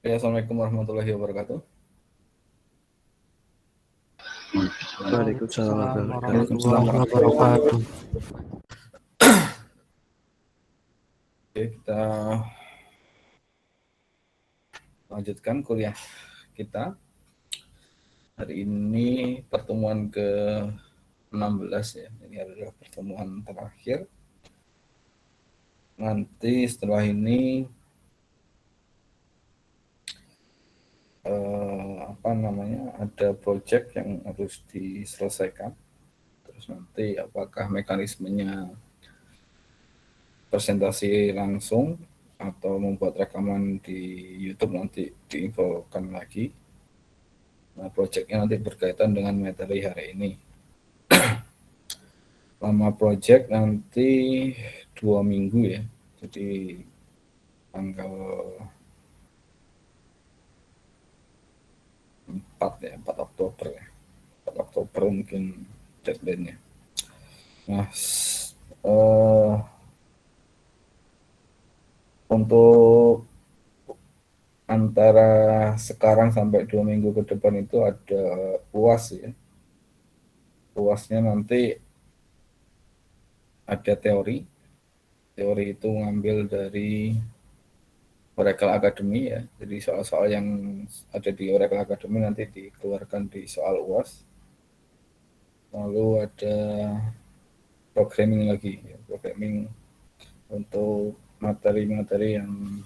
Assalamualaikum warahmatullahi wabarakatuh. Waalaikumsalam Waalaikumsalam warahmatullahi wabarakatuh. Oke, kita lanjutkan kuliah kita. Hari ini pertemuan ke-16 ya. Ini adalah pertemuan terakhir. Nanti setelah ini ada project yang harus diselesaikan. Terus nanti apakah mekanismenya presentasi langsung atau membuat rekaman di YouTube nanti diinfokan lagi. Nah, projectnya nanti berkaitan dengan materi hari ini. Lama project nanti 2 minggu ya. Jadi tanggal 4 Oktober ya. 4 Oktober mungkin deadline-nya. Nah, untuk antara sekarang sampai 2 minggu ke depan itu ada UAS ya. UASnya nanti ada teori. Teori itu ngambil dari Oracle Academy ya. Jadi soal-soal yang ada di Oracle Academy nanti dikeluarkan di soal UAS. Lalu ada programming lagi ya. Programming untuk materi-materi yang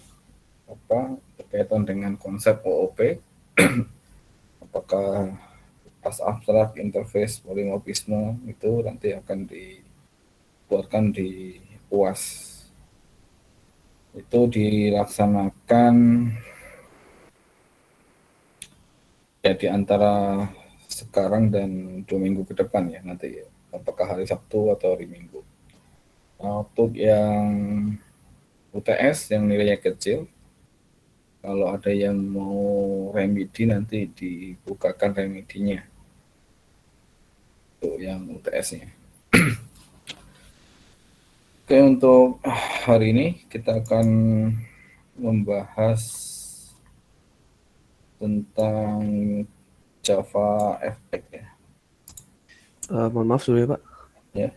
berkaitan dengan konsep OOP. Apakah pas abstrak, interface, polimorfisme itu nanti akan dikeluarkan di UAS. Itu dilaksanakan ya di antara sekarang dan 2 minggu ke depan ya nanti ya. Apakah hari Sabtu atau hari Minggu. Nah, untuk yang UTS yang nilainya kecil, kalau ada yang mau remedi nanti dibukakan remedinya. Untuk yang UTS-nya. Oke, untuk hari ini kita akan membahas tentang Java FX ya. Mohon maaf dulu ya Pak. Ya.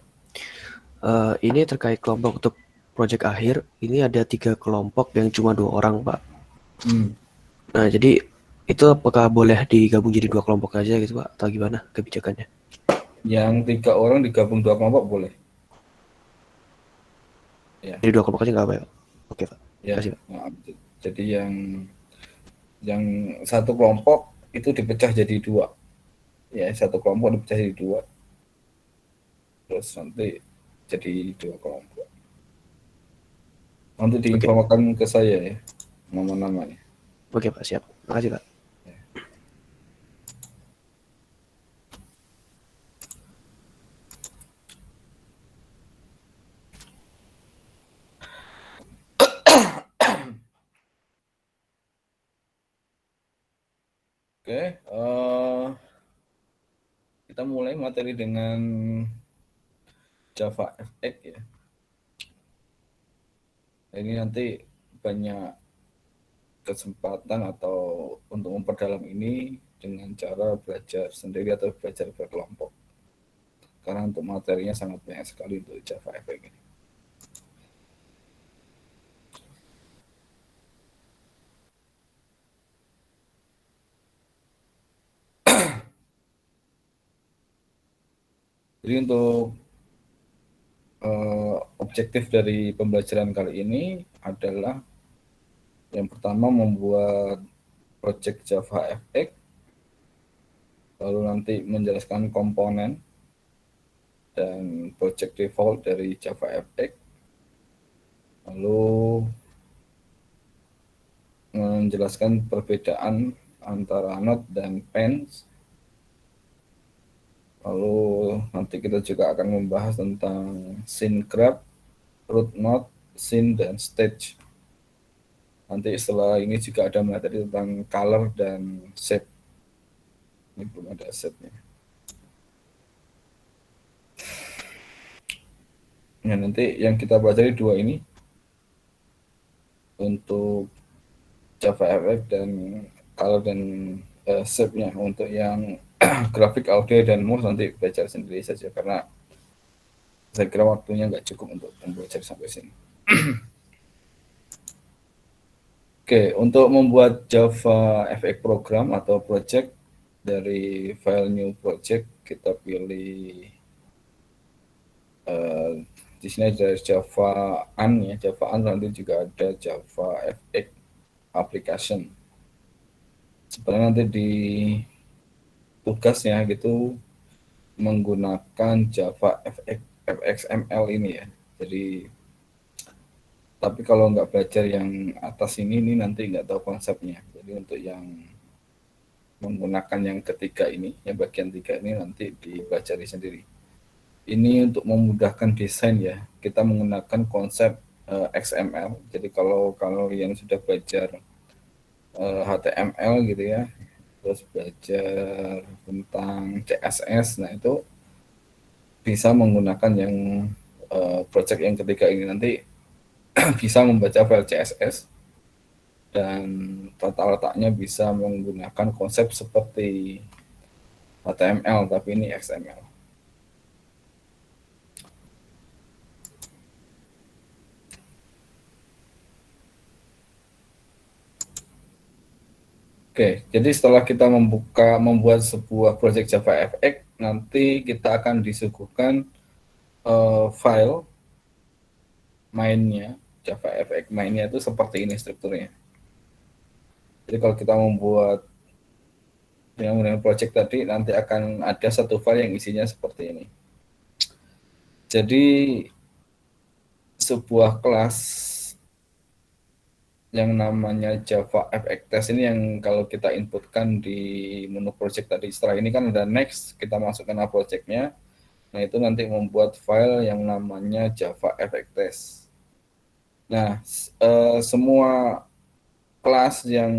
Ini terkait kelompok untuk proyek akhir. Ini ada 3 kelompok yang cuma 2 orang Pak. Nah jadi itu apakah boleh digabung jadi 2 kelompok aja gitu Pak? Atau gimana kebijakannya? Yang 3 orang digabung 2 kelompok boleh. Ya. Jadi 2 kelompok aja nggak apa ya Pak? Oke Pak. Ya. Kasih Pak. Nah, jadi yang satu kelompok itu dipecah jadi 2. Ya, satu kelompok dipecah jadi 2. Terus nanti jadi 2 kelompok. Nanti diinfokan ke saya ya nama-namanya. Oke Pak, siap. Makasih Pak. Oke, kita mulai materi dengan Java FX ya. Ini nanti banyak kesempatan atau untuk memperdalam ini dengan cara belajar sendiri atau belajar berkelompok. Karena untuk materinya sangat banyak sekali untuk Java FX ini. Jadi untuk objektif dari pembelajaran kali ini adalah yang pertama membuat project Java FX, lalu nanti menjelaskan komponen dan project default dari Java FX, lalu menjelaskan perbedaan antara node dan pens. Lalu nanti kita juga akan membahas tentang scene graph, root node, scene, dan stage. Nanti setelah ini juga ada materi tentang color dan shape. Ini belum ada setnya. Nah, nanti yang kita pelajari 2 ini. Untuk JavaFX dan color dan shape-nya. Untuk yang grafik, audio, dan mouse nanti belajar sendiri saja karena saya kira waktunya nggak cukup untuk belajar sampai sini. Oke, untuk membuat Java FX program atau project dari file new project, kita pilih di sini ada Java An ya, Java An, nanti juga ada Java FX application. Sebenarnya nanti di tugasnya gitu menggunakan Java FXML ini ya. Jadi tapi kalau nggak belajar yang atas ini nanti nggak tahu konsepnya. Jadi untuk yang menggunakan yang ketiga ini, yang bagian 3 ini nanti dipelajari sendiri. Ini untuk memudahkan desain ya, kita menggunakan konsep XML. Jadi kalau yang sudah belajar HTML gitu ya, terus belajar tentang CSS, nah itu bisa menggunakan yang project yang ketiga ini nanti bisa membaca file CSS dan tata letaknya bisa menggunakan konsep seperti HTML tapi ini XML. Oke, jadi setelah kita membuat sebuah project JavaFX, nanti kita akan disuguhkan file mainnya, JavaFX mainnya itu seperti ini strukturnya. Jadi kalau kita membuat dengan project tadi, nanti akan ada satu file yang isinya seperti ini. Jadi sebuah kelas yang namanya Java FX Test ini yang kalau kita inputkan di menu project tadi, setelah ini kan ada next, kita masukkan projectnya, nah itu nanti membuat file yang namanya Java FX Test. Nah, semua kelas yang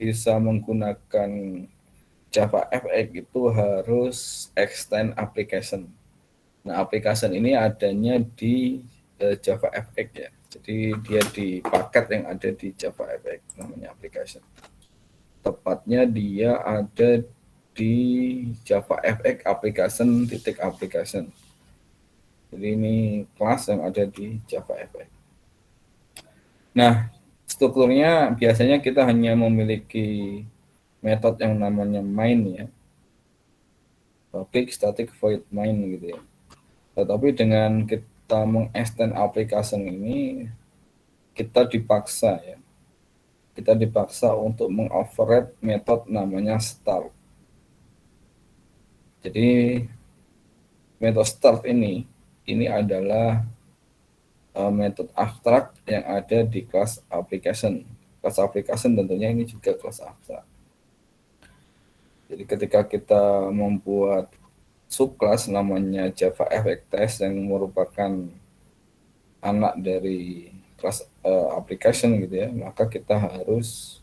bisa menggunakan Java FX itu harus extend application. Nah, application ini adanya di Java FX ya. Jadi dia di paket yang ada di Java FX namanya application. Tepatnya dia ada di Java FX application. Jadi ini kelas yang ada di Java FX. Nah, strukturnya biasanya kita hanya memiliki metode yang namanya main ya. Public static void main gitu ya. Tetapi dengan kita mengextend application ini, kita dipaksa ya. Kita dipaksa untuk mengoverride metode namanya start. Jadi metode start ini adalah metode abstrak yang ada di kelas application. Kelas application tentunya ini juga kelas abstrak. Jadi ketika kita membuat subclass namanya Java FX Test yang merupakan anak dari kelas application gitu ya, maka kita harus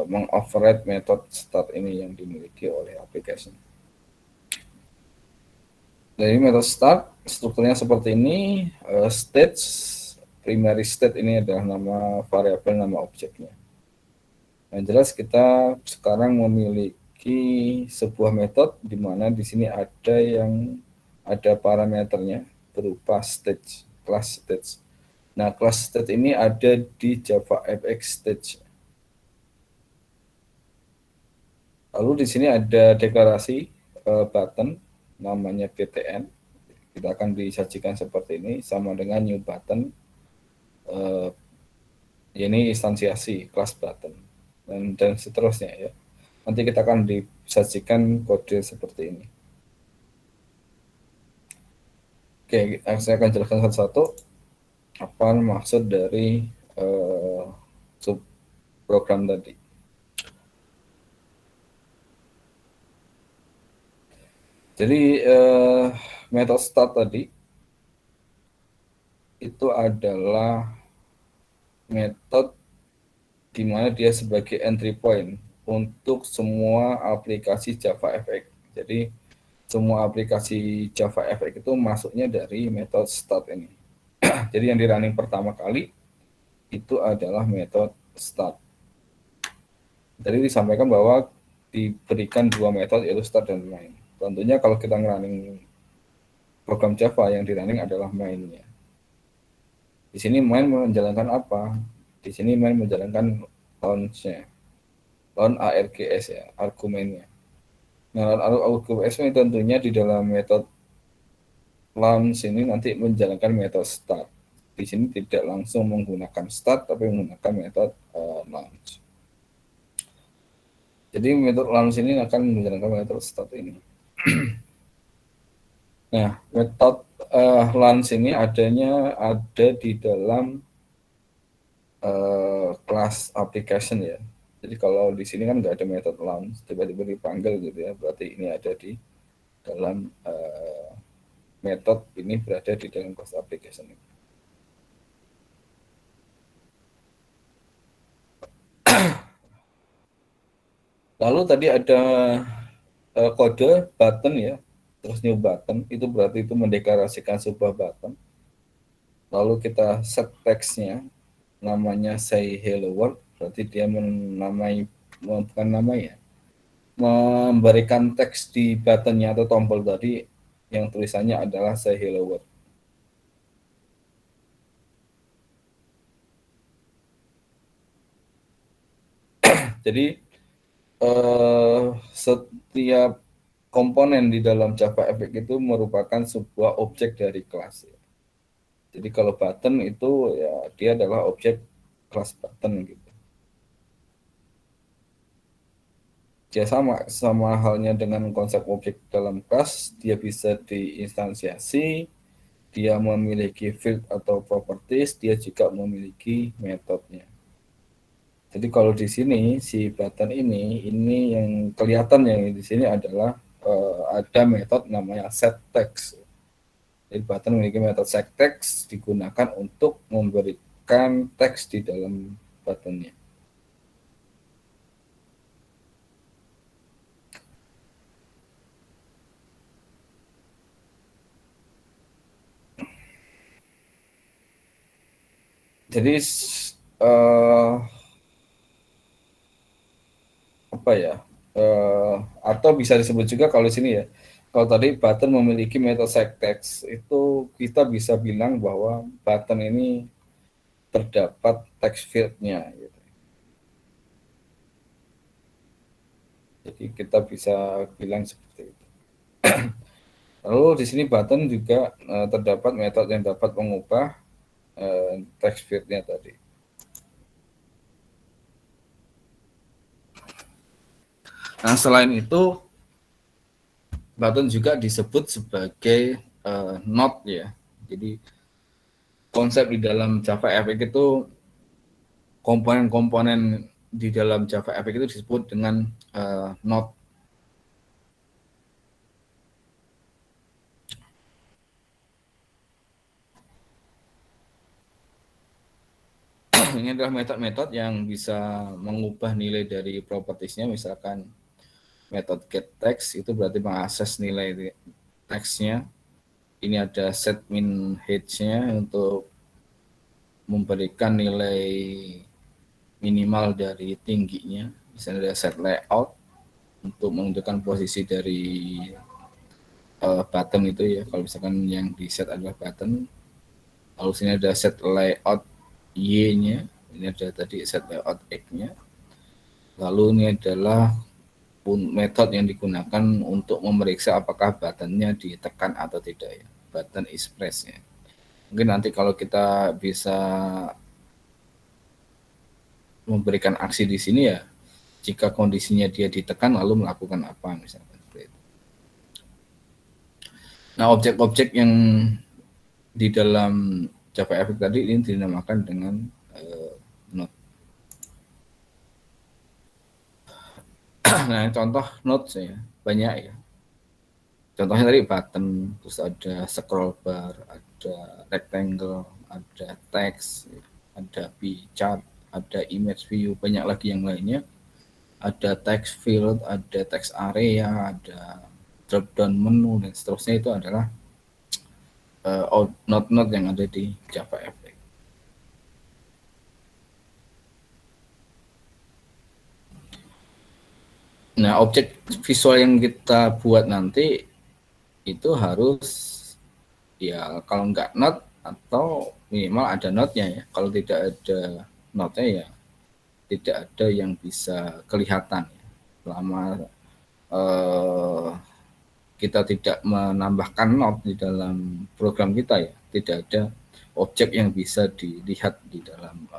mengoverride metode start ini yang dimiliki oleh application. Jadi metode start strukturnya seperti ini, stage, primary state ini adalah nama variabel, nama objeknya. Yang jelas kita sekarang memiliki sebuah metode di mana di sini ada parameternya berupa stage, class stage. Nah, class stage ini ada di Java FX stage. Lalu di sini ada deklarasi button namanya btn. Kita akan disajikan seperti ini sama dengan new button. Ini instansiasi kelas button dan seterusnya ya. Nanti kita akan disajikan kode seperti ini. Oke, saya akan jelaskan satu-satu apa maksud dari sub program tadi. Jadi metode start tadi itu adalah metode di mana dia sebagai entry point untuk semua aplikasi JavaFX. Jadi semua aplikasi JavaFX itu masuknya dari metode start ini. Jadi yang di running pertama kali itu adalah metode start. Jadi disampaikan bahwa diberikan dua metode yaitu start dan main. Tentunya kalau kita running program Java yang di running adalah mainnya. Di sini main menjalankan apa? Di sini main menjalankan launch-nya. Launch ARGS ya, argumennya. Nah, ARGS ini tentunya di dalam metode launch ini nanti menjalankan metode start. Di sini tidak langsung menggunakan start, tapi menggunakan metode launch. Jadi metode launch ini akan menjalankan metode start ini. Nah, metode launch ini ada di dalam kelas application ya. Jadi kalau di sini kan nggak ada metode launch, tiba-tiba dipanggil gitu ya, berarti ini ada di dalam metode ini berada di dalam kelas application ini. Lalu tadi ada kode button ya, terus new button, itu berarti itu mendeklarasikan sebuah button. Lalu kita set text-nya, namanya say hello world, berarti dia bukan nama ya, memberikan teks di buttonnya atau tombol tadi yang tulisannya adalah say hello world. Jadi setiap komponen di dalam Java Effect itu merupakan sebuah objek dari kelas. Jadi kalau button itu ya dia adalah objek kelas button gitu. Ya sama halnya dengan konsep objek dalam kelas, dia bisa diinstansiasi, dia memiliki field atau properties, dia juga memiliki metodenya. Jadi kalau di sini si button ini yang kelihatan yang di sini adalah ada metode namanya setText. Jadi button memiliki metode setText digunakan untuk memberikan teks di dalam buttonnya. Jadi apa ya? Atau bisa disebut juga kalau di sini ya. Kalau tadi button memiliki metode setText, itu kita bisa bilang bahwa button ini terdapat text field-nya. Gitu. Jadi kita bisa bilang seperti itu. Lalu di sini button juga terdapat metode yang dapat mengubah text field-nya tadi. Nah, selain itu, button juga disebut sebagai node ya. Jadi konsep di dalam Java Effect itu komponen-komponen di dalam Java Effect itu disebut dengan node. Ini adalah metode-metode yang bisa mengubah nilai dari propertiesnya, misalkan metode getText itu berarti mengakses nilai teksnya. Ini ada set min height-nya untuk memberikan nilai minimal dari tingginya. Misalnya ada set layout untuk menentukan posisi dari button itu ya. Kalau misalkan yang di set adalah button. Lalu sini ada set layout Y-nya. Ini ada tadi set layout X-nya. Lalu ini adalah metode yang digunakan untuk memeriksa apakah buttonnya ditekan atau tidak ya. Button is pressed ya. Mungkin nanti kalau kita bisa memberikan aksi di sini ya, jika kondisinya dia ditekan lalu melakukan apa misalkan seperti itu. Nah, objek-objek yang di dalam Java Effect tadi ini dinamakan dengan node. Nah, contoh node ya banyak ya. Contohnya tadi button, terus ada scroll bar, ada rectangle, ada text, ada pie chart, ada image view, banyak lagi yang lainnya. Ada text field, ada text area, ada drop down menu dan seterusnya. Itu adalah node-node yang ada di Java Effect. Nah, objek visual yang kita buat nanti itu harus ya kalau nggak not atau minimal ada notnya ya. Kalau tidak ada notnya ya tidak ada yang bisa kelihatan ya. Selama kita tidak menambahkan not di dalam program kita ya, tidak ada objek yang bisa dilihat di dalam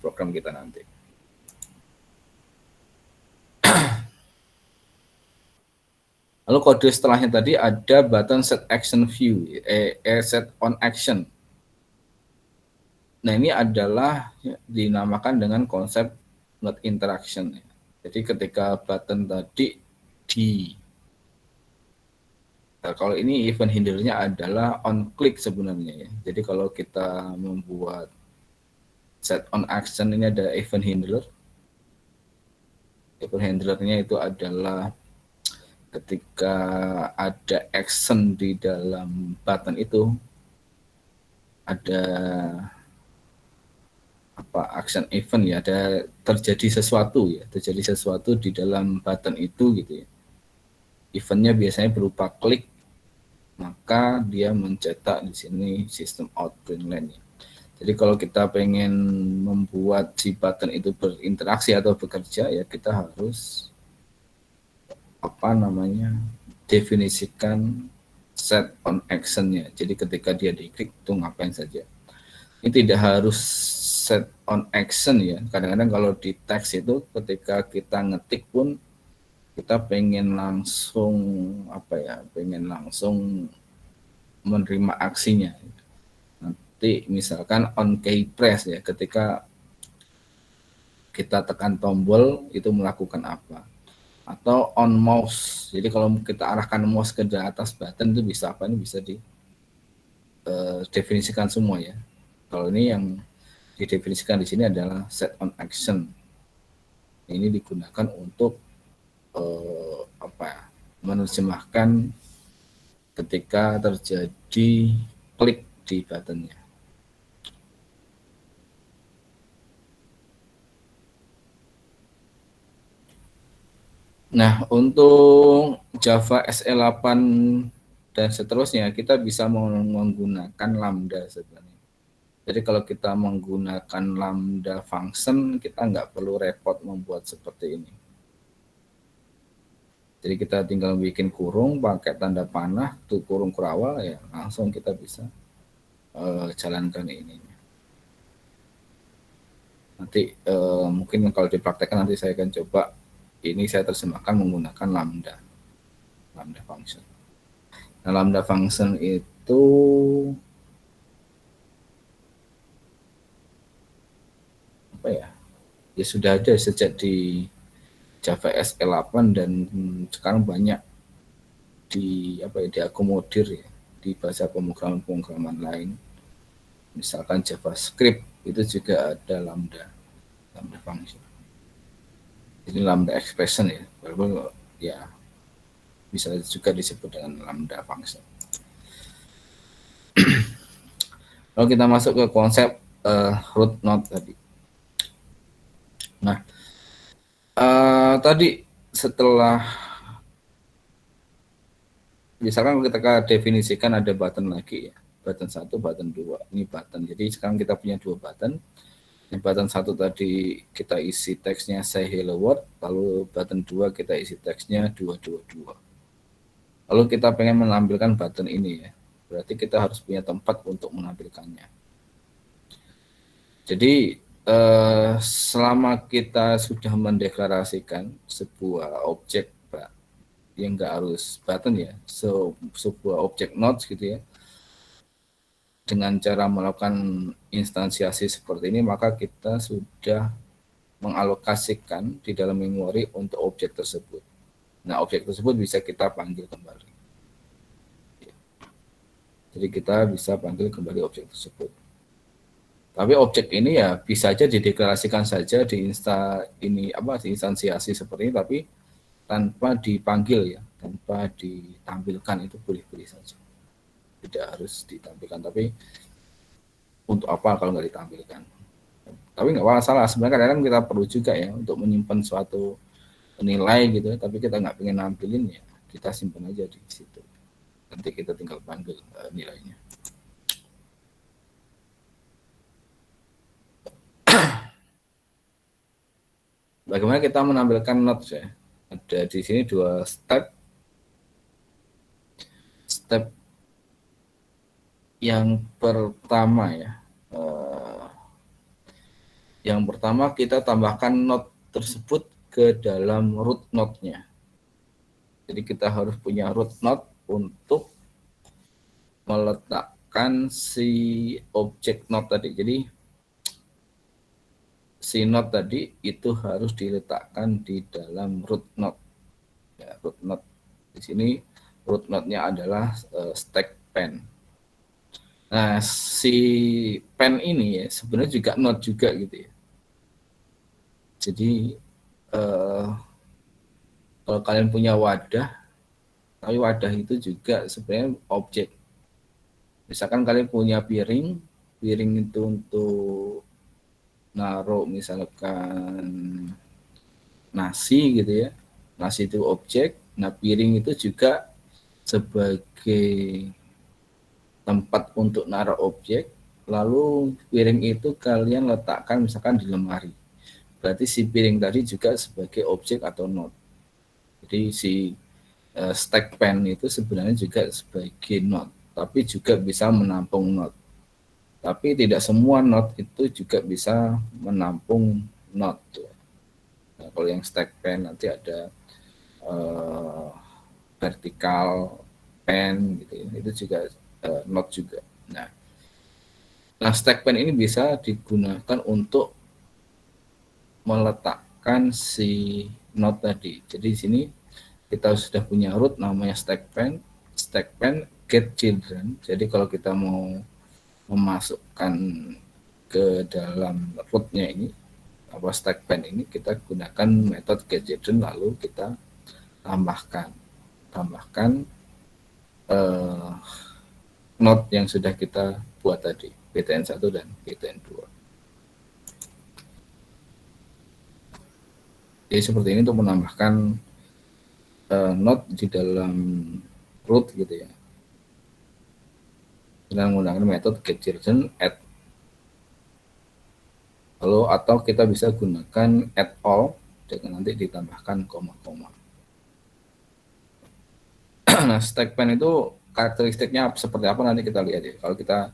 program kita nanti. Lalu kode setelahnya tadi ada button set action view, set on action. Nah, ini adalah dinamakan dengan konsep not interaction. Jadi ketika button tadi kalau ini event handlernya adalah on click sebenarnya ya. Jadi kalau kita membuat set on action ini ada event handler. Event handlernya itu adalah ketika ada action di dalam button itu ada action event ya, ada terjadi sesuatu di dalam button itu gitu ya. Eventnya biasanya berupa klik, maka dia mencetak di sini sistem out print line ya. Jadi kalau kita pengen membuat si button itu berinteraksi atau bekerja ya kita harus definisikan set on action-nya. Jadi ketika dia diklik itu ngapain saja. Ini tidak harus set on action ya. Kadang-kadang kalau di teks itu ketika kita ngetik pun kita pengen langsung menerima aksinya. Nanti misalkan on key press ya, ketika kita tekan tombol itu melakukan apa. Atau on mouse. Jadi kalau kita arahkan mouse ke atas button itu bisa apa? Ini bisa definisikan semua ya. Kalau ini yang didefinisikan di sini adalah set on action. Ini digunakan untuk menerjemahkan ketika terjadi klik di buttonnya. Nah, untuk Java SE8 dan seterusnya kita bisa menggunakan lambda sebenarnya. Jadi kalau kita menggunakan lambda function, kita nggak perlu repot membuat seperti ini. Jadi kita tinggal bikin kurung pakai tanda panah, tuh kurung kurawal ya langsung kita bisa jalankan ini. Nanti mungkin kalau dipraktekkan nanti saya akan coba ini saya terjemahkan menggunakan lambda function. Nah, lambda function itu ya sudah ada sejak di Java SE8 dan sekarang banyak diakomodir ya di bahasa pemrograman lain. Misalkan JavaScript itu juga ada lambda function. Ini lambda expression ya, walaupun ya bisa juga disebut dengan lambda function. Lalu kita masuk ke konsep root node tadi. Nah, tadi setelah misalkan kita definisikan ada button lagi ya, button 1, button 2, ini button. Jadi sekarang kita punya 2 button. Yang button 1 tadi kita isi teksnya say hello world, lalu button 2 kita isi teksnya 222. Lalu kita pengen menampilkan button ini ya, berarti kita harus punya tempat untuk menampilkannya. Jadi selama kita sudah mendeklarasikan sebuah objek yang nggak harus button ya, sebuah objek nodes gitu ya, dengan cara melakukan instansiasi seperti ini, maka kita sudah mengalokasikan di dalam memori untuk objek tersebut. Nah, objek tersebut bisa kita panggil kembali. Jadi kita bisa panggil kembali objek tersebut. Tapi objek ini ya bisa aja dideklarasikan saja di instansiasi seperti ini, tapi tanpa dipanggil ya, tanpa ditampilkan, itu boleh-boleh saja. Tidak harus ditampilkan, tapi untuk apa kalau nggak ditampilkan? Tapi nggak masalah, sebenarnya kadang-kadang kita perlu juga ya untuk menyimpan suatu nilai gitu, tapi kita nggak pengen nampilin ya kita simpan aja di situ. Nanti kita tinggal panggil nilainya. Bagaimana kita menampilkan notes ya? Ada di sini 2 step. Step yang pertama ya, yang pertama kita tambahkan note tersebut ke dalam root note-nya. Jadi kita harus punya root note untuk meletakkan si objek note tadi. Jadi si note tadi itu harus diletakkan di dalam root note. Ya, root note di sini root note-nya adalah stack pen. Nah, si pen ini ya sebenarnya juga note juga gitu ya. Jadi kalau kalian punya wadah, tapi wadah itu juga sebenarnya objek. Misalkan kalian punya piring itu untuk naruh misalkan nasi gitu ya. Nasi itu objek, nah piring itu juga sebagai tempat untuk naruh objek, lalu piring itu kalian letakkan misalkan di lemari. Berarti si piring tadi juga sebagai objek atau note. Jadi si stack pen itu sebenarnya juga sebagai note, tapi juga bisa menampung note. Tapi tidak semua note itu juga bisa menampung note. Nah, kalau yang stack pen nanti ada vertikal pen gitu ya, itu juga note juga. Nah, stack pen ini bisa digunakan untuk meletakkan si note tadi. Jadi di sini kita sudah punya root namanya stack pen get children. Jadi kalau kita mau memasukkan ke dalam rootnya ini apa stack pen ini, kita gunakan metode get children, lalu kita tambahkan node yang sudah kita buat tadi, btn1 dan btn2. Jadi seperti ini untuk menambahkan node di dalam root gitu ya, dengan menggunakan metode get children add. Lalu atau kita bisa gunakan add all dengan nanti ditambahkan koma-koma. Nah, stack pen itu karakteristiknya seperti apa nanti kita lihat ya. Kalau kita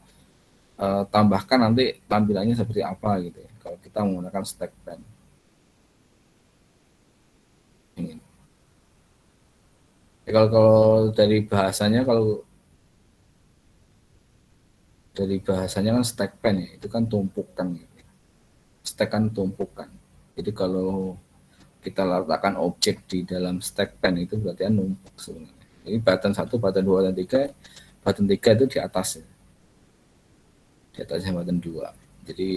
tambahkan nanti tampilannya seperti apa gitu ya. Kalau kita menggunakan stack pen. Ini. Ya, kalau dari bahasanya kan stack pen ya, itu kan tumpukan gitu. Stack kan tumpukan. Jadi kalau kita letakkan objek di dalam stack pen itu berarti kan numpuk sebenarnya. Jadi button 1, button 2, dan 3, button 3 itu di atas ya. Di atasnya button 2. Jadi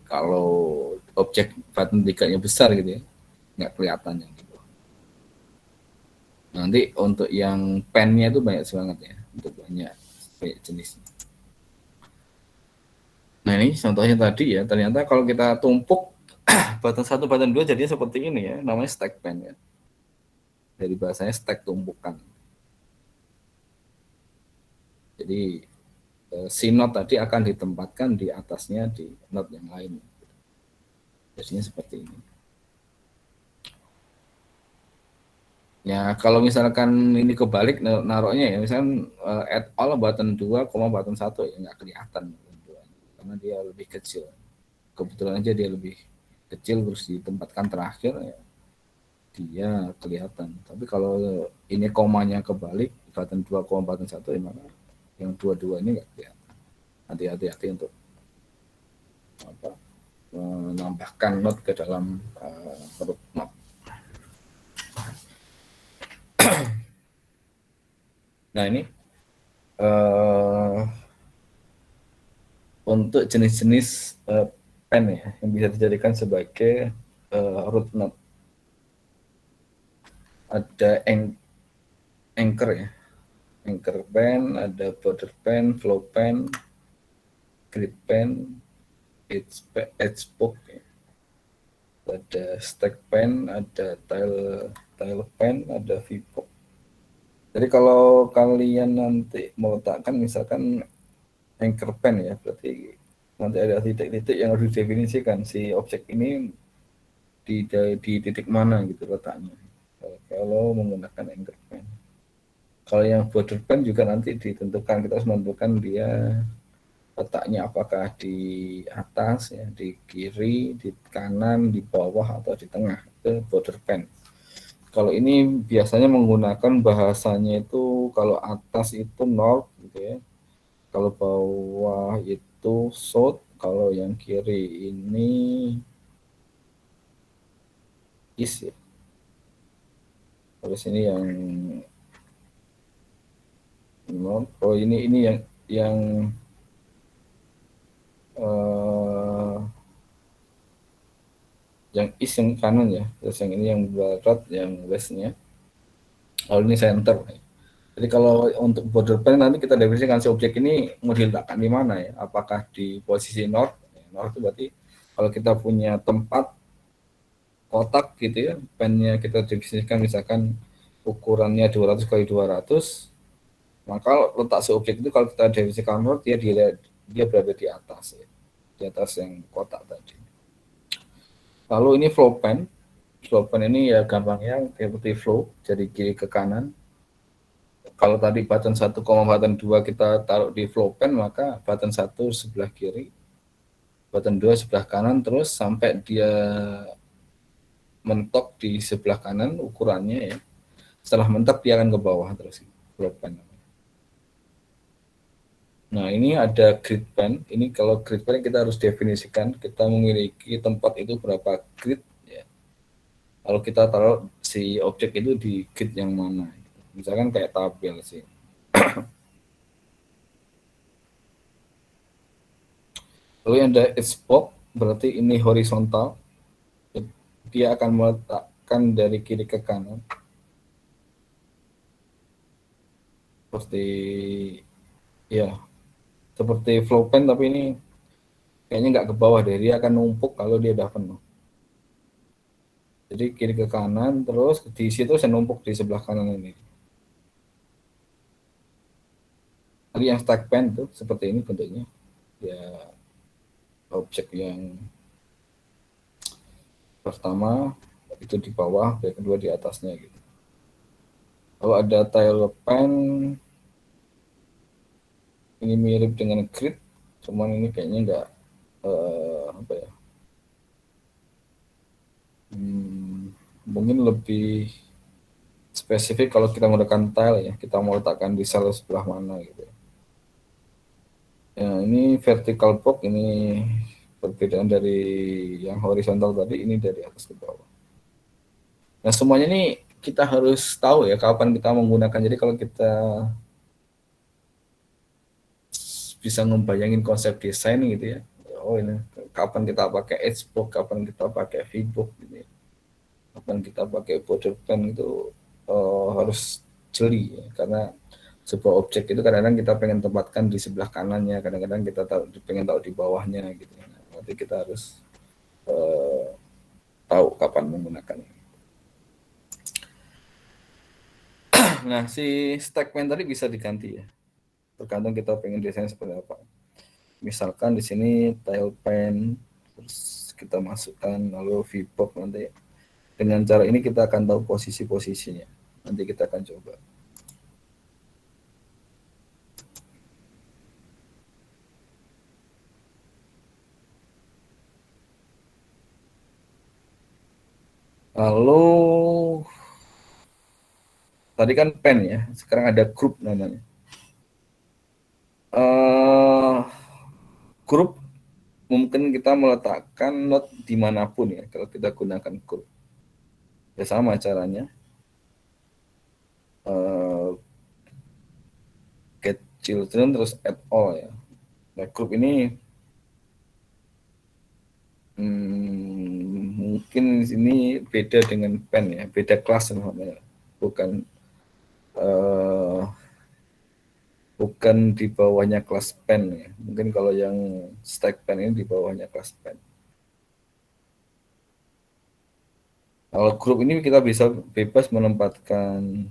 kalau objek button 3-nya besar gitu ya, nggak kelihatan yang gitu. Nanti untuk yang pen-nya itu banyak banget ya, untuk banyak jenisnya. Nah ini contohnya tadi ya, ternyata kalau kita tumpuk button 1, button 2 jadinya seperti ini ya, namanya stack pen ya. Dari bahasanya stack tumpukan. Jadi si node tadi akan ditempatkan di atasnya di node yang lain. Jadinya seperti ini. Ya kalau misalkan ini kebalik naruhnya ya, misalkan add all button 2, button 1 ya nggak kelihatan karena dia lebih kecil. Kebetulan aja dia lebih kecil terus ditempatkan terakhir ya, dia kelihatan. Tapi kalau ini komanya kebalik button 2, button 1 ya maka yang dua-dua ini nggak kelihatan. Hati-hati untuk menambahkan node ke dalam root node. Nah ini untuk jenis-jenis pen ya yang bisa dijadikan sebagai root node. Ada anchor ya, anchor pen, ada border pen, flow pen, grid pen, edge book ya. ada stack pen, ada tile pen, ada VPOC. Jadi kalau kalian nanti meletakkan misalkan anchor pen ya, berarti nanti ada titik-titik yang harus didefinisikan si objek ini di titik mana gitu letaknya. Kalau menggunakan anchor pen. Kalau yang border pen juga nanti ditentukan, kita harus menentukan dia letaknya apakah di atas, ya, di kiri, di kanan, di bawah, atau di tengah. Itu border pen. Kalau ini biasanya menggunakan bahasanya itu kalau atas itu north gitu ya. Kalau bawah itu south, kalau yang kiri ini east ya. Terus ini yang north. Oh ini yang uh, yang east yang kanan ya. Terus yang ini yang barat, yang westnya. Kalau ini center. Jadi kalau untuk border pen nanti kita definisikan si objek ini mau diletakkan di mana ya? Apakah di posisi north? North itu berarti kalau kita punya tempat kotak gitu ya, pennya kita definisikan misalkan ukurannya 200 kali 200, maka letak si objek itu kalau kita definisikan north dia berada di atas ya, di atas yang kotak tadi. Lalu ini flow pen. Flow pen ini ya gampangnya seperti flow dari kiri ke kanan. Kalau tadi button 1, button 2 kita taruh di flow pen, maka button 1 sebelah kiri, button 2 sebelah kanan, terus sampai dia mentok di sebelah kanan ukurannya ya. Setelah mentok dia akan ke bawah terus flow pen. Nah ini ada grid pen. Ini kalau grid pen kita harus definisikan kita memiliki tempat itu berapa grid ya. Kalau kita taruh si objek itu di grid yang mana. Misalkan kayak tabel sih. Lalu yang ada Xbox berarti ini horizontal. Dia akan meletakkan dari kiri ke kanan. Seperti ya, seperti flow pen tapi ini kayaknya nggak ke bawah deh. Dia akan numpuk kalau dia udah penuh. Jadi kiri ke kanan terus di situ saya numpuk di sebelah kanan ini. Tadi yang stack pen tuh seperti ini bentuknya. Ya objek yang pertama itu di bawah, yang kedua di atasnya gitu. Kalau ada tile pen ini mirip dengan grid, cuman ini kayaknya nggak apa ya? Mungkin lebih spesifik kalau kita menggunakan tile ya, kita mau letakkan di sel sebelah mana gitu. Ya, ini vertical box ini perbedaan dari yang horizontal tadi, ini dari atas ke bawah. Nah semuanya ini kita harus tahu ya kapan kita menggunakan. Jadi kalau kita bisa ngebayangin konsep desain gitu ya, oh ini kapan kita pakai Xbox, kapan kita pakai VBox gitu ya, kapan kita pakai border pen itu harus jeli ya, karena sebuah objek itu kadang-kadang kita pengen tempatkan di sebelah kanannya, kadang-kadang kita pengen tahu di bawahnya gitu. Nanti kita harus tahu kapan menggunakannya. Nah, si stackman tadi bisa diganti ya, tergantung kita pengen desain seperti apa. Misalkan di sini tile pen, terus kita masukkan lalu VBox nanti. Dengan cara ini kita akan tahu posisi-posisinya. Nanti kita akan coba. Lalu tadi kan pen ya, sekarang ada grup namanya. Grup mungkin kita meletakkan not dimanapun ya kalau kita gunakan grup. Ya sama caranya. Get children terus add all ya. Nah grup ini mungkin di sini beda dengan pen ya, beda kelas namanya. Bukan di bawahnya kelas pen ya. Mungkin kalau yang stack pen ini di bawahnya kelas pen. Kalau grup ini kita bisa bebas menempatkan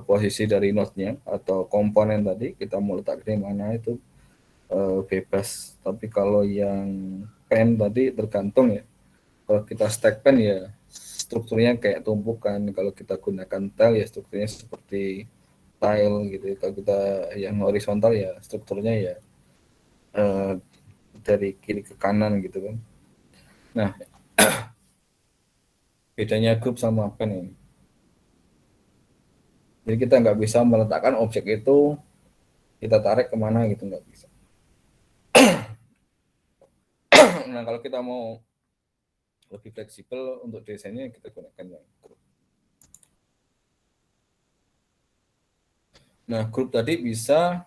posisi dari node-nya atau komponen tadi, kita mau letak di mana itu bebas. Tapi kalau yang pen tadi tergantung ya. Kalau kita stack pen ya strukturnya kayak tumpukan. Kalau kita gunakan tile ya strukturnya seperti tile gitu. Kalau kita yang horizontal ya strukturnya ya dari kiri ke kanan gitu kan. Nah, bedanya grup sama pen ini. Jadi kita nggak bisa meletakkan objek itu kita tarik kemana gitu, nggak bisa. Nah, kalau kita mau lebih fleksibel untuk desainnya kita gunakan yang grup. Nah, grup tadi bisa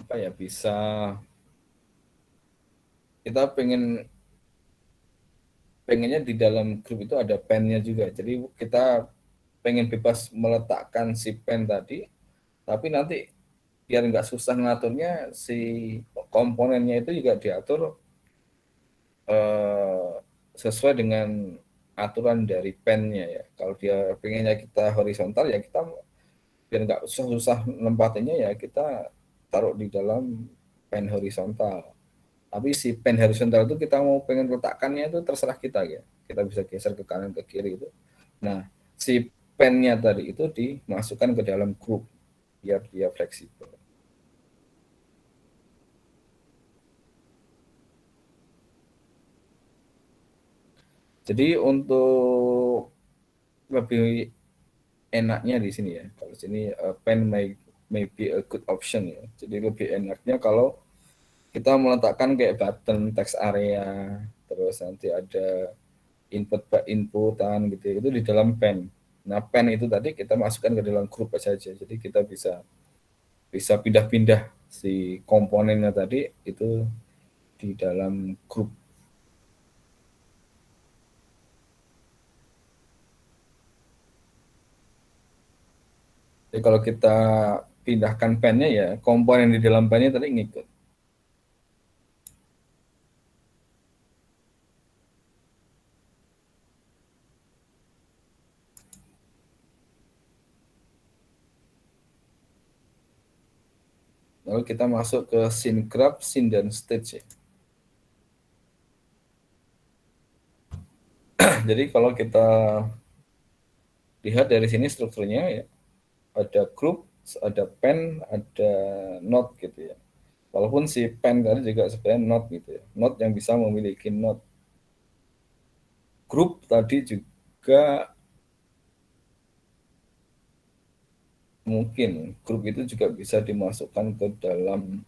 apa ya? Bisa kita pengennya di dalam grup itu ada pennya juga. Jadi kita pengen bebas meletakkan si pen tadi, tapi nanti biar nggak susah ngaturnya si komponennya itu juga diatur eh, sesuai dengan aturan dari pennya ya. Kalau dia pengennya kita horizontal ya kita biar nggak susah-susah nempatinnya ya kita taruh di dalam pen horizontal. Tapi si pen horizontal itu kita mau pengen letakkannya itu terserah kita ya. Kita bisa geser ke kanan ke kiri itu. Nah, si pennya tadi itu dimasukkan ke dalam grup biar dia fleksibel. Jadi untuk lebih enaknya di sini ya. Kalau sini pen may be a good option ya. Jadi lebih enaknya kalau kita meletakkan kayak button text area, terus nanti ada inputan gitu ya, itu di dalam pen. Nah, pen itu tadi kita masukkan ke dalam grup saja. Jadi kita bisa bisa pindah-pindah si komponennya tadi itu di dalam grup. Jadi kalau kita pindahkan pennya ya komponen di dalam pennya tadi ngikut. Lalu kita masuk ke scene grab, scene dan stage ya. Jadi kalau kita lihat dari sini strukturnya ya ada grup, ada pen, ada node gitu ya. Walaupun si pen tadi juga sebenarnya node gitu ya. Node yang bisa memiliki node. Grup tadi juga mungkin grup itu juga bisa dimasukkan ke dalam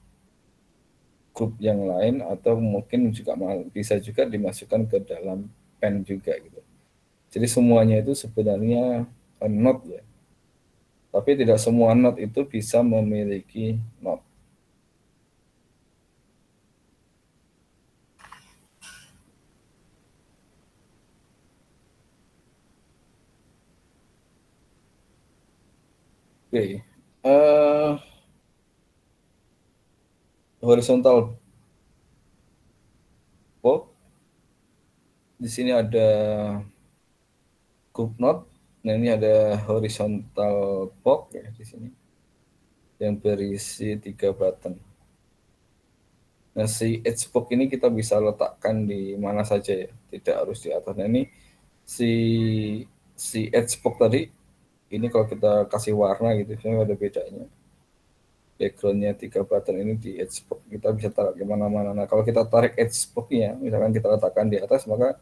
grup yang lain atau mungkin juga bisa juga dimasukkan ke dalam pen juga gitu. Jadi semuanya itu sebenarnya node ya. Tapi tidak semua node itu bisa memiliki node. Oke. Horizontal box. Di sini ada group node. Nah, ini ada horizontal box ya di sini yang berisi 3 button. Nah, si edge box ini kita bisa letakkan di mana saja ya, tidak harus di atas. Nah, ini si si edge box tadi ini kalau kita kasih warna gitu, sebenarnya ada bedanya. Backgroundnya 3 button ini di edge box kita bisa taruh di mana-mana. Nah, kalau kita tarik edge box-nya, misalkan kita letakkan di atas, maka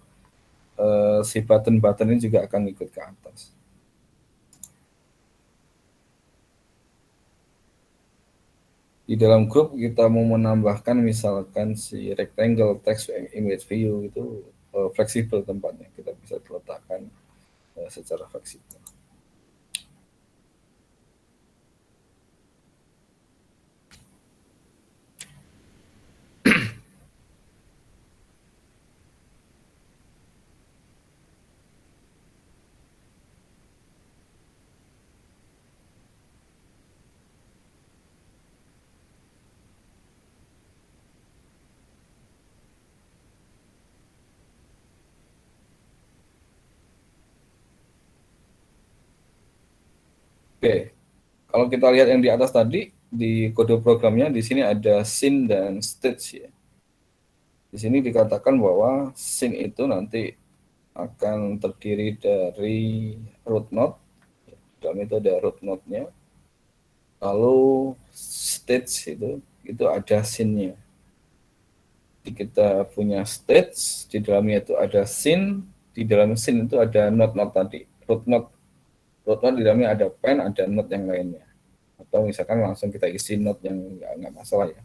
si button-button ini juga akan ikut ke atas. Di dalam grup kita mau menambahkan misalkan si rectangle text image view itu fleksibel tempatnya, kita bisa letakkan secara fleksibel. Oke, kalau kita lihat yang di atas tadi, di kode programnya di sini ada scene dan stage ya. Di sini dikatakan bahwa scene itu nanti akan terdiri dari root node, dalam itu ada root node-nya. Lalu stage itu ada scene-nya. Jadi kita punya stage, di dalamnya itu ada scene, di dalam scene itu ada node-node tadi, root node. Root node di dalamnya ada pen, ada node yang lainnya. Atau misalkan langsung kita isi node yang nggak masalah ya.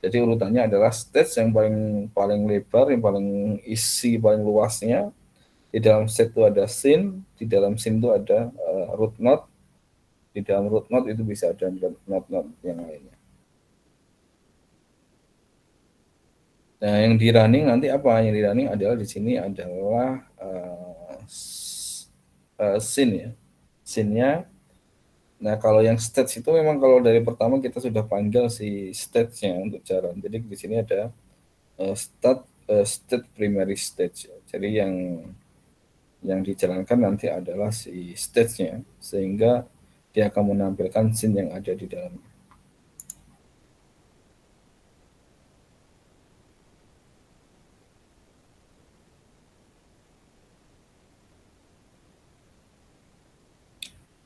Jadi urutannya adalah stage yang paling paling lebar, yang paling isi paling luasnya. Di dalam set itu ada scene, di dalam scene itu ada root node, di dalam root node itu bisa ada node-node yang lainnya. Nah, yang di running nanti apa? Yang di running adalah di sini adalah scene ya. Scene-nya. Nah, kalau yang stage itu memang kalau dari pertama kita sudah panggil si stage-nya untuk jalan. Jadi di sini ada state primary stage. Jadi yang dijalankan nanti adalah si stage-nya, sehingga dia akan menampilkan scene yang ada di dalamnya.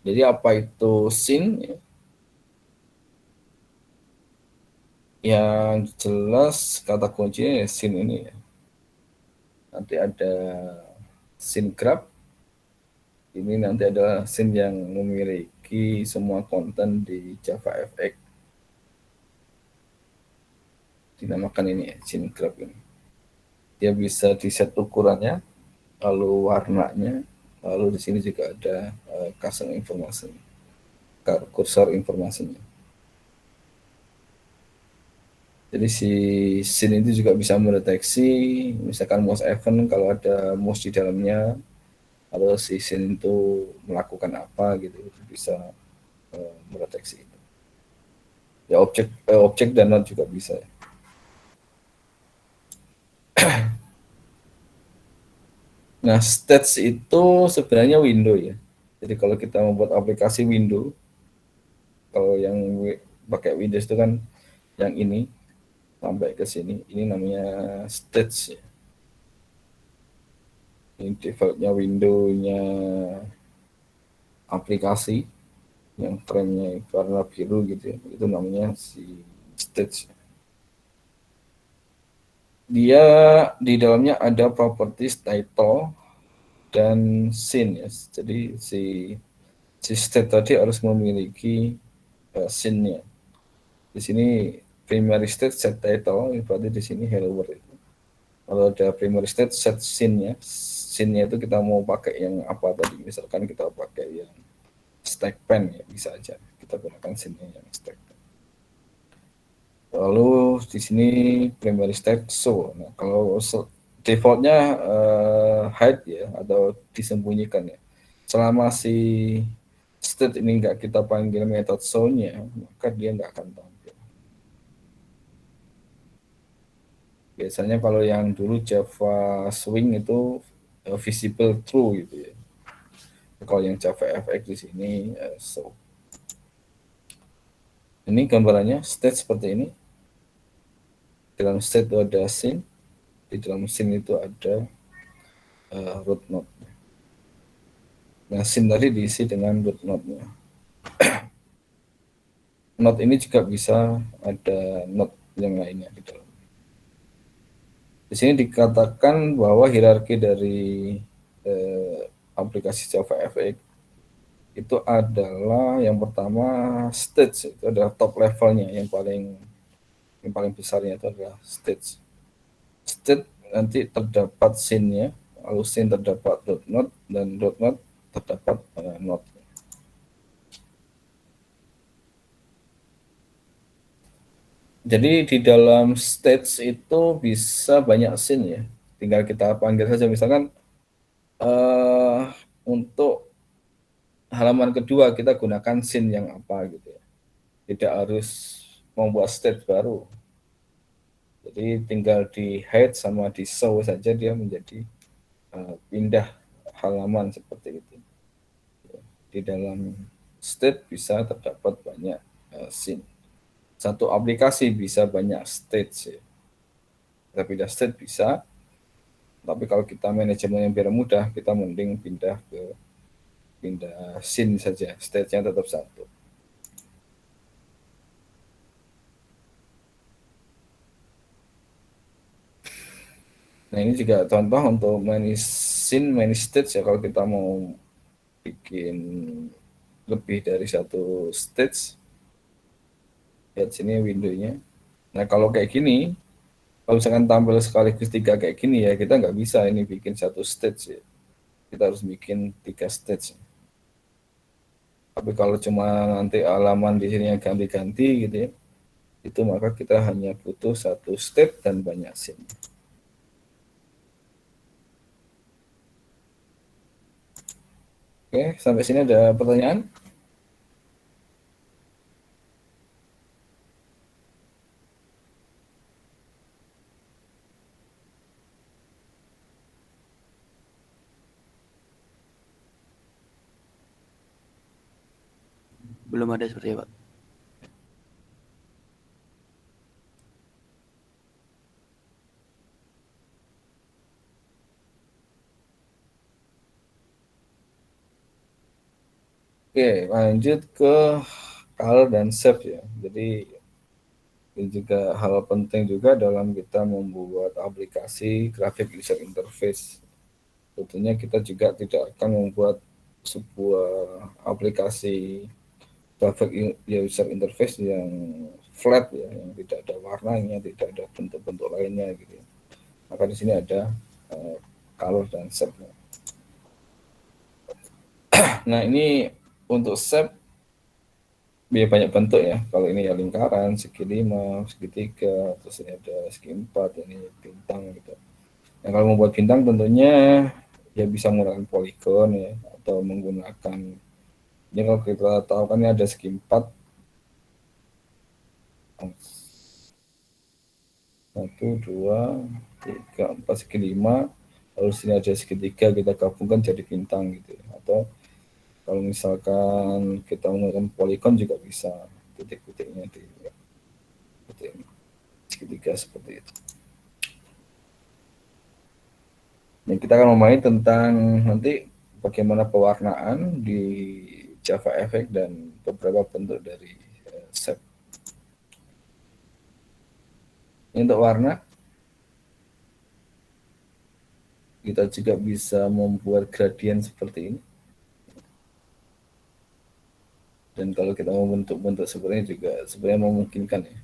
Jadi apa itu scene? Yang jelas kata kuncinya ya scene ini ya. Nanti ada scene grab. Ini nanti adalah scene yang memiliki semua konten di JavaFX. Dinamakan ini ya, scene grab ini. Dia bisa di set ukurannya, lalu warnanya, lalu di sini juga ada custom informasi, kursor informasinya. Jadi si scene itu juga bisa mendeteksi misalkan mouse event kalau ada mouse di dalamnya, lalu si scene itu melakukan apa gitu, bisa mendeteksi itu. Ya objek dan not juga bisa. Nah, stats itu sebenarnya window ya. Jadi kalau kita membuat aplikasi window, kalau yang pakai Windows itu kan yang ini sampai ke sini, ini namanya stats ya. Ini defaultnya window-nya aplikasi yang trennya warna biru gitu ya. Itu namanya si stats. Dia di dalamnya ada properties title dan scene ya. Jadi si state tadi harus memiliki scene-nya. Di sini primary state set title, berarti di sini hello world itu. Kalau ada primary state set scene-nya, scene-nya itu kita mau pakai yang apa tadi? Misalkan kita pakai yang stack pen ya, bisa aja kita gunakan scene-nya yang stack pen. Lalu di sini primary state show. Nah, kalau defaultnya hide ya atau disembunyikan ya. Selama si state ini nggak kita panggil method show-nya, maka dia nggak akan tampil. Biasanya kalau yang dulu Java Swing itu visible true gitu ya. Kalau yang Java FX di sini show. Ini gambarannya state seperti ini. Dalam state itu ada scene, di dalam scene itu ada root node. Nah, scene tadi diisi dengan root node-nya. Node ini juga bisa ada node yang lainnya di dalam. Di sini dikatakan bahwa hierarki dari aplikasi JavaFX itu adalah yang pertama stage, itu adalah top levelnya, yang paling besarnya itu adalah stage. State nanti terdapat scene-nya, lalu scene terdapat dot node, dan dot node terdapat node. Jadi di dalam stage itu bisa banyak scene ya. Tinggal kita panggil saja, misalkan untuk halaman kedua kita gunakan scene yang apa gitu ya. Tidak harus membuat state baru. Jadi tinggal di hide sama di show saja dia menjadi pindah halaman seperti itu di dalam state bisa terdapat banyak scene. Satu aplikasi bisa banyak state sih. Kita pindah state bisa, tapi kalau kita manajemen yang biar mudah, kita mending pindah scene saja, state-nya tetap satu. Nah ini juga contoh untuk manage scene, manage stage ya, kalau kita mau bikin lebih dari satu stage, lihat sini windownya. Nah kalau kayak gini, kalau misalkan tampil sekaligus 3 kayak gini ya, kita nggak bisa ini bikin satu stage ya. Kita harus bikin 3 stage. Tapi kalau cuma nanti halaman di sini yang ganti-ganti gitu ya, itu maka kita hanya butuh satu state dan banyak scene. Oke, sampai sini ada pertanyaan? Belum ada sepertinya, Pak. Oke, lanjut ke color dan shape ya. Jadi ini juga hal penting juga dalam kita membuat aplikasi graphic user interface. Tentunya kita juga tidak akan membuat sebuah aplikasi graphic user interface yang flat ya, yang tidak ada warnanya, tidak ada bentuk-bentuk lainnya gitu ya. Maka di sini ada color dan shape. Nah ini untuk shape banyak bentuk ya. Kalau ini ya lingkaran, segi 5, segitiga, terus ini ada segi 4, ini bintang gitu. Nah kalau membuat bintang tentunya ya bisa menggunakan polygon ya, atau menggunakan, ini kalau kita tahu kan ini ada segi 4, 1, 2, 3, 4, segi 5, lalu sini ada segitiga, kita gabungkan jadi bintang gitu ya. Atau kalau misalkan kita menggunakan polygon juga bisa, titik-titiknya di titik segitiga seperti itu. Nah, kita akan memain tentang nanti bagaimana pewarnaan di Java Effect dan beberapa bentuk dari shape. Ini untuk warna, kita juga bisa membuat gradient seperti ini. Dan kalau kita mau bentuk-bentuk seperti ini juga sebenarnya memungkinkan ya.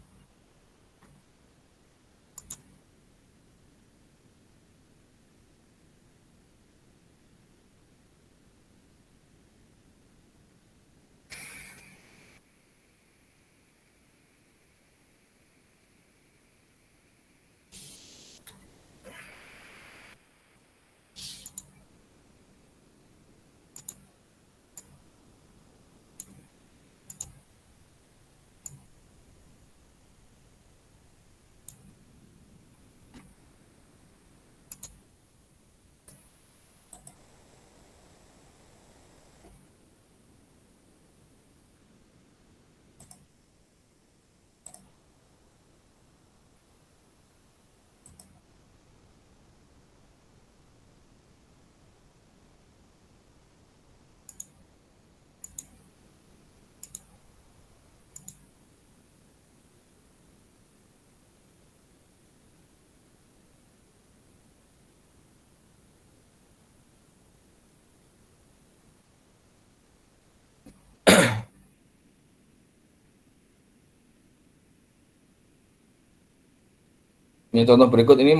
Ini contoh berikut ini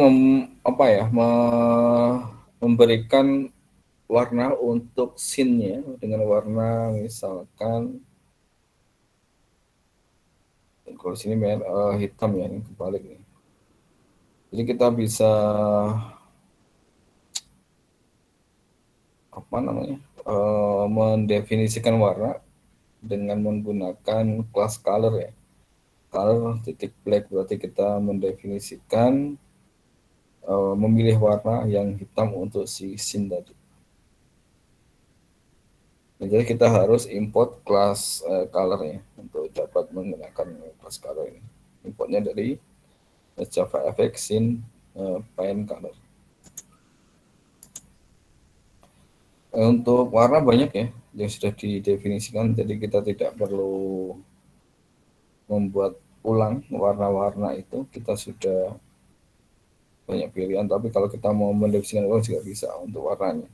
memberikan warna untuk scene-nya dengan warna misalkan, kalau sini hitam ya, ini kebalik nih. Jadi kita bisa mendefinisikan warna dengan menggunakan class color ya. Color titik black berarti kita mendefinisikan memilih warna yang hitam untuk si scene tadi. Jadi kita harus import kelas color-nya untuk dapat menggunakan kelas color ini. Importnya dari JavaFX Scene Paint Color. Untuk warna banyak ya yang sudah didefinisikan, jadi kita tidak perlu membuat ulang warna-warna itu, kita sudah banyak pilihan. Tapi kalau kita mau mendefinisikan ulang juga bisa untuk warnanya.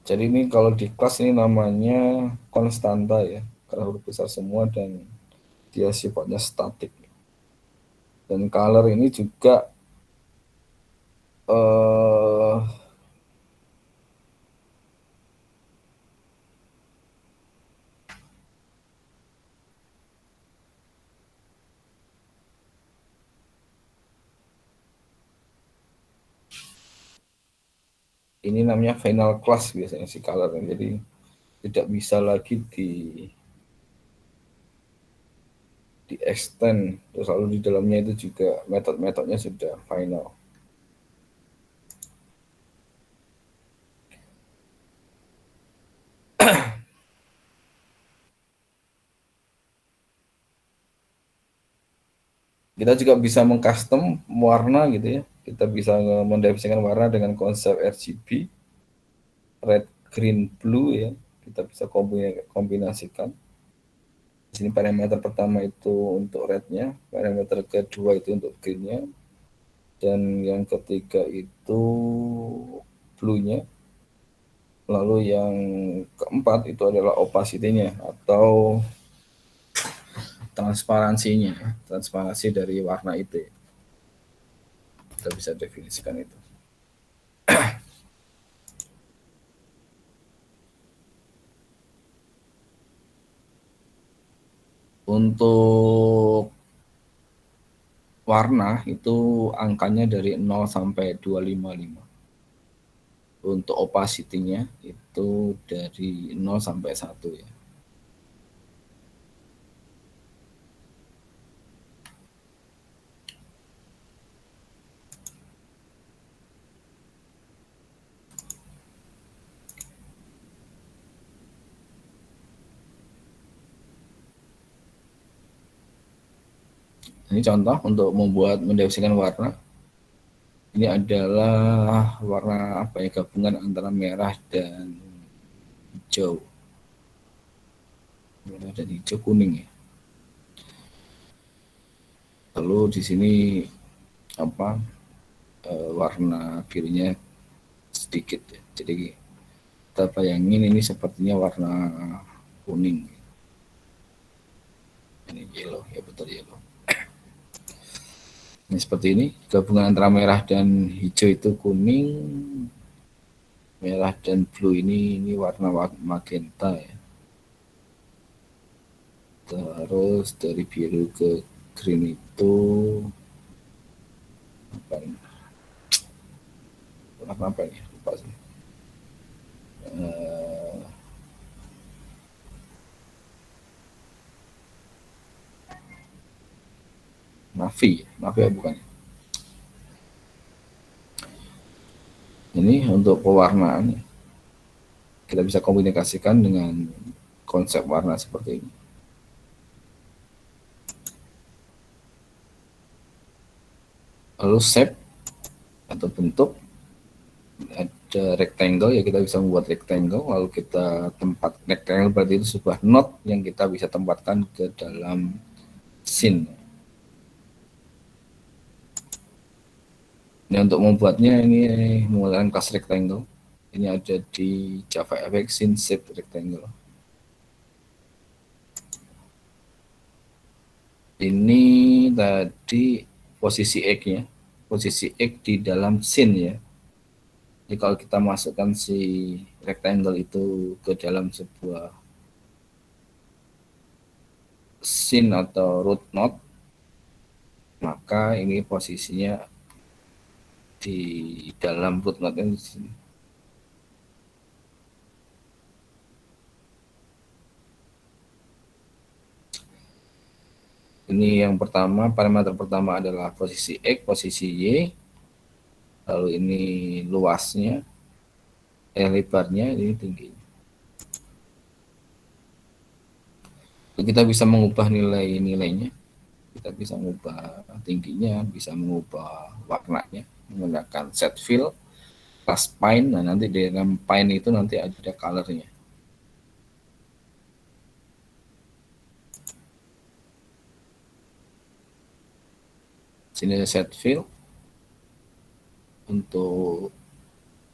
Jadi ini kalau di kelas ini namanya konstanta ya, karena huruf besar semua dan dia sifatnya statik. Dan color ini juga ini namanya final class biasanya si color. Jadi tidak bisa lagi di extend, terus lalu di dalamnya itu juga metode-metodenya sudah final. Kita juga bisa mengcustom warna gitu ya. Kita bisa mendefinisikan warna dengan konsep RGB, red, green, blue ya. Kita bisa kombinasikan. Di sini parameter pertama itu untuk rednya, parameter kedua itu untuk greennya, dan yang ketiga itu blue-nya. Lalu yang keempat itu adalah opacity-nya atau transparansinya, transparansi dari warna itu. Kita bisa definisikan itu. Untuk warna itu angkanya dari 0 sampai 255. Untuk opacity-nya itu dari 0 sampai 1 ya. Ini contoh untuk mendefinisikan warna. Ini adalah warna apa ya, gabungan antara merah dan hijau. Merah dan hijau kuning ya. Lalu di sini apa warna birunya sedikit ya. Jadi kita bayangin ini sepertinya warna kuning. Ini yellow ya, betul yellow. Ini seperti ini, gabungan antara merah dan hijau itu kuning, merah dan blue ini warna magenta ya. Terus dari biru ke green itu apa ini? Lupa sih. Navy ya bukan. Ini untuk pewarnaan. Kita bisa komunikasikan dengan konsep warna seperti ini. Lalu shape atau bentuk, ada rectangle ya, kita bisa membuat rectangle, lalu kita rectangle berarti itu sebuah node yang kita bisa tempatkan ke dalam scene. Ini untuk membuatnya, ini menggunakan kelas rectangle. Ini ada di JavaFX Scene Shape Rectangle. Ini tadi posisi X-nya, posisi X di dalam scene ya. Jadi kalau kita masukkan si rectangle itu ke dalam sebuah scene atau root node, maka ini posisinya di dalam root node ini. Ini yang pertama, parameter pertama adalah posisi X, posisi Y. lalu ini luasnya, lebarnya, ini tingginya. Kita bisa mengubah nilai-nilainya, kita bisa mengubah tingginya, bisa mengubah warnanya menggunakan set fill, class pine. Nah, nanti di dalam pine itu nanti ada colornya. Sini ada set fill untuk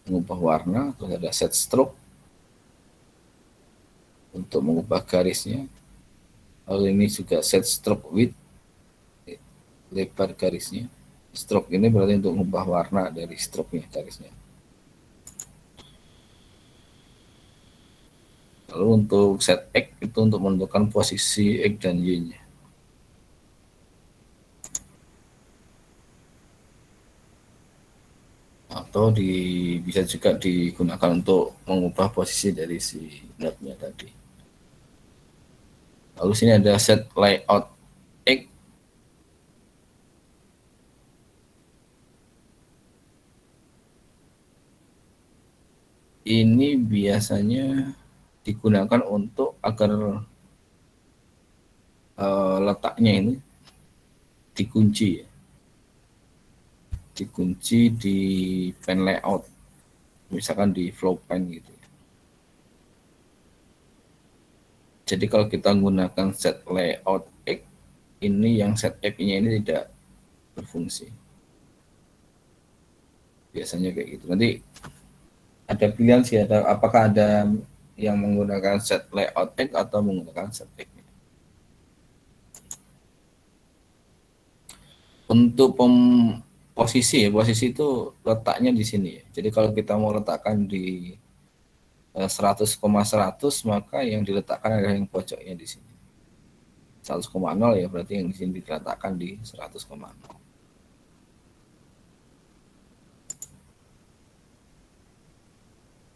mengubah warna, terus ada set stroke untuk mengubah garisnya. Lalu ini juga set stroke width, lebar garisnya. Stroke ini berarti untuk mengubah warna dari stroke-nya, garisnya. Lalu untuk set X itu untuk menentukan posisi X dan Y-nya. Atau bisa juga digunakan untuk mengubah posisi dari si node-nya tadi. Lalu sini ada set layout X. Ini biasanya digunakan untuk agar letaknya ini dikunci, dikunci di pen layout, misalkan di flow pen gitu. Jadi kalau kita menggunakan set layout X, ini yang set X-nya ini tidak berfungsi. Biasanya kayak gitu. Nanti ada pilihan sih, apakah ada yang menggunakan set layout X atau menggunakan set X. Untuk posisi itu letaknya di sini ya. Jadi kalau kita mau letakkan di 100,100, maka yang diletakkan adalah yang pojoknya di sini. 100,0 ya berarti yang di sini diletakkan di 100,0.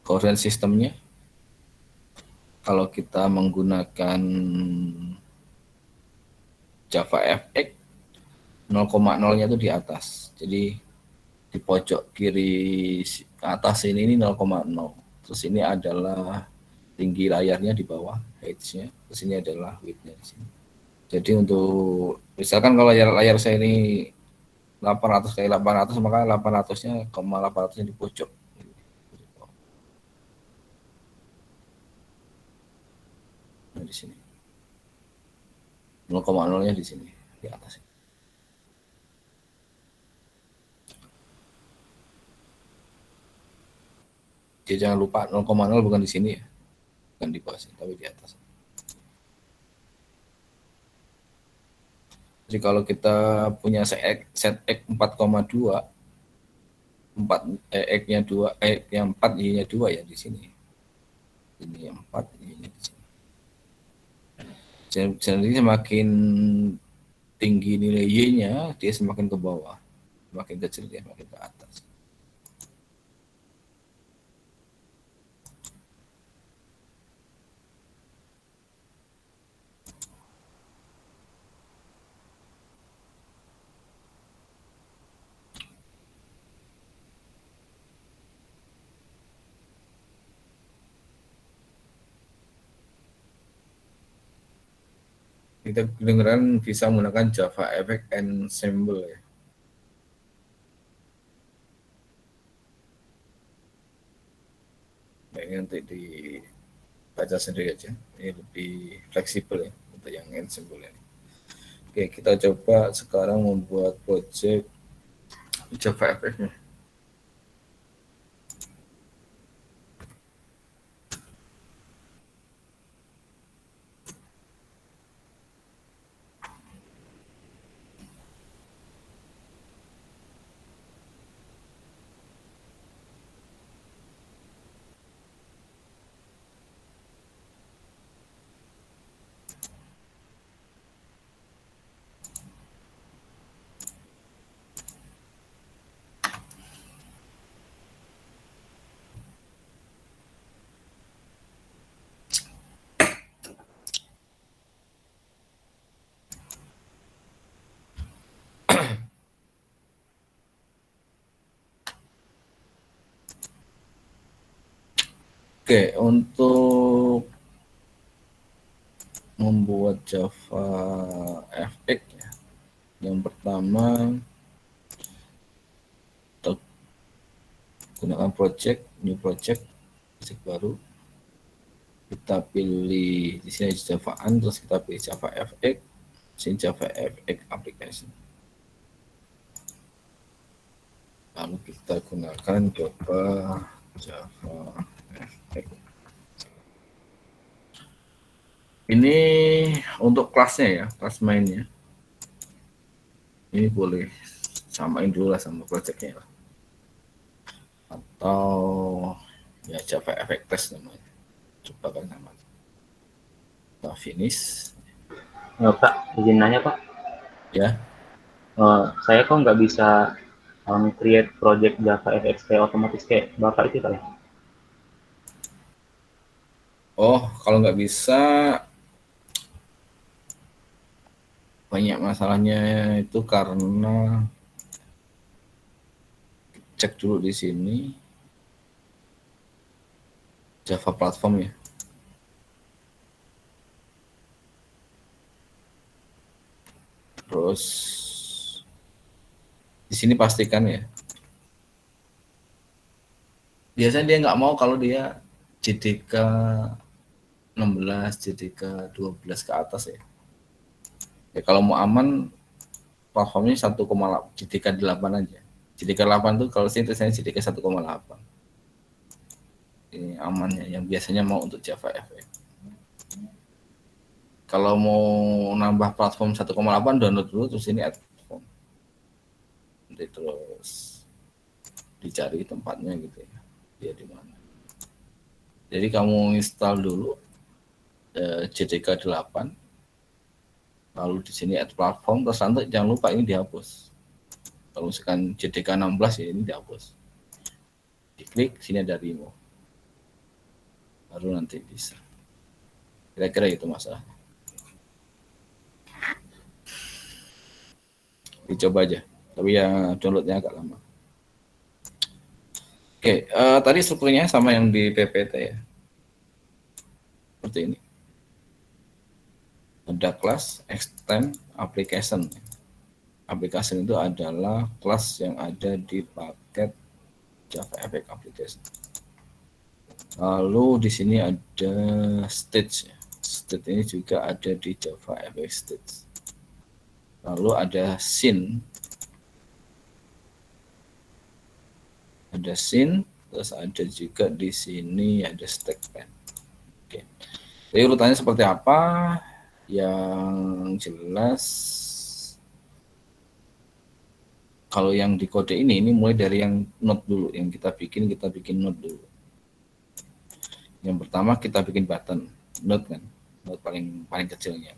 Koordinat sistemnya, kalau kita menggunakan JavaFX, 0,0-nya itu di atas. Jadi di pojok kiri atas ini 0,0. Terus ini adalah tinggi layarnya di bawah, height-nya. Terus ini adalah width-nya di sini. Jadi untuk misalkan kalau layar saya ini 800 kali 800, maka 800-nya 800-nya di pojok. Nah, di sini. 0,0-nya di sini, di atas. Jadi jangan lupa 0,0 bukan di sini ya. Bukan di bawah sini, tapi di atas. Jadi kalau kita punya set X 4,2, X-nya 2, X-nya 4, Y-nya 2 ya di sini. Ini yang 4, Y-nya di sini. Jadi semakin tinggi nilai Y-nya, dia semakin ke bawah. Semakin kecil dia semakin ke atas. Kita kedengeran bisa menggunakan Java Effect Ensemble ya. Nah, ini nanti dibaca sendiri aja. Ini lebih fleksibel ya untuk yang ensemble ini. Oke, kita coba sekarang membuat project Java Effect-nya. Oke, untuk membuat Java FX ya. Yang pertama kita gunakan new project baru. Kita pilih di sini Javaan, terus kita pilih Java FX, sini Java FX application. Lalu kita gunakan Java FX. Ini untuk kelasnya ya, kelas mainnya. Ini boleh samain dulu lah sama projectnya lah. Atau ya Java FX test namanya. Coba kan nama. Kita finish. Pak, izin nanya Pak. Ya. Saya kok nggak bisa create project Java FX kayak otomatis kayak Bapak itu Pak ya? Oh, kalau nggak bisa, banyak masalahnya itu karena cek dulu di sini Java platform ya. Terus di sini pastikan ya. Biasanya dia nggak mau kalau dia JDK 16, JDK 12 ke atas ya. Ya kalau mau aman platformnya 1,8, JDK 8 aja. JDK 8 tuh kalau sini tulisannya JDK 1,8. Ini amannya yang biasanya mau untuk Java FX. Kalau mau nambah platform 1,8 download dulu terus ini add platform. Nanti terus dicari tempatnya gitu ya. Dia di mana. Jadi kamu install dulu JDK 8. Lalu di sini add platform, terus nanti jangan lupa ini dihapus. Kalau misalkan JDK 16 ya ini dihapus. Diklik sini ada remove. Baru nanti bisa. Kira-kira itu masalahnya. Dicoba aja. Tapi ya downloadnya agak lama. Oke, tadi strukturnya sama yang di PPT ya. Seperti ini. Ada kelas extend application. Application itu adalah kelas yang ada di paket Java FX application. Lalu di sini ada stage. Stage ini juga ada di Java FX stage. Lalu ada scene. Ada scene, terus ada juga di sini ada stack pan. Oke. Jadi urutannya seperti apa? Yang jelas kalau yang di kode ini mulai dari yang node dulu, yang kita bikin node dulu. Yang pertama kita bikin button, node kan, node paling kecilnya.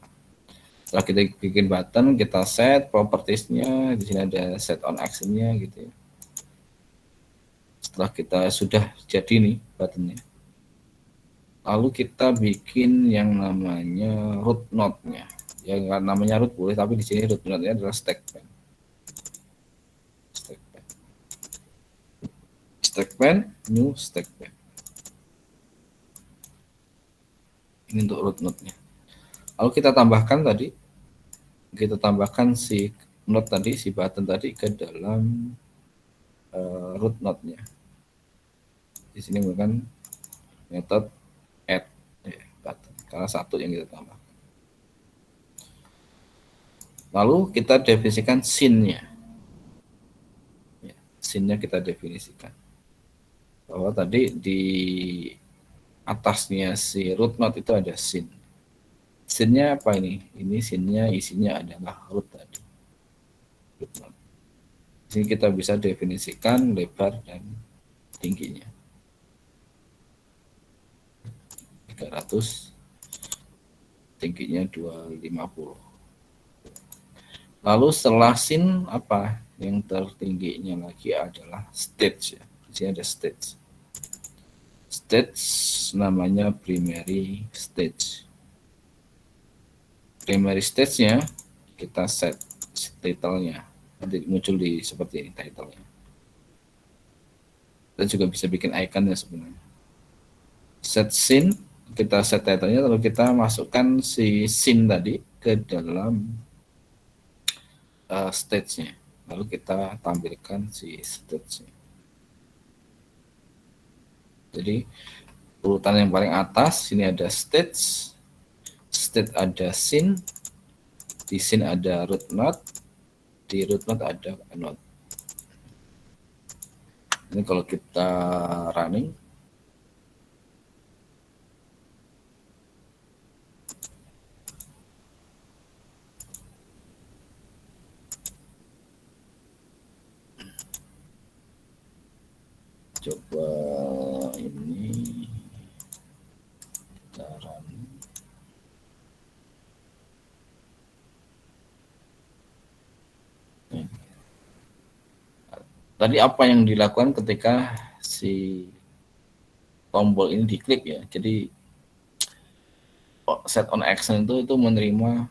Setelah kita bikin button, kita set propertiesnya, di sini ada set on action-nya gitu ya. Setelah kita sudah jadi nih buttonnya, lalu kita bikin yang namanya root node-nya. Ya namanya root boleh, tapi di sini root node-nya adalah stack pan. Stack pan, new stack pan. Ini untuk root node-nya. Lalu kita tambahkan si node tadi, si button tadi ke dalam root node-nya. Di sini bukan metode add button, karena satu yang kita tambah. Lalu kita definisikan scene-nya. Ya, scene-nya kita definisikan. Bahwa tadi di atasnya si root node itu ada scene. Scene-nya apa ini? Ini scene-nya isinya adalah root tadi. Root node. Di sini kita bisa definisikan lebar dan tingginya. 300, tingginya 250. Lalu setelah scene apa? Yang tertingginya lagi adalah stage ya. Di sini ada stage. Stage namanya primary stage. Primary stage-nya kita set title-nya. Nanti muncul di seperti ini title-nya. Kita juga bisa bikin icon-nya sebenarnya. set scene, kita set title-nya, lalu kita masukkan si scene tadi ke dalam stage-nya, lalu kita tampilkan si stage-nya. Jadi urutan yang paling atas ini ada stage ada scene, di scene ada root node, di root node ada node. Ini kalau kita running, coba ini kita running. Tadi apa yang dilakukan ketika si tombol ini diklik ya? Jadi set on action itu menerima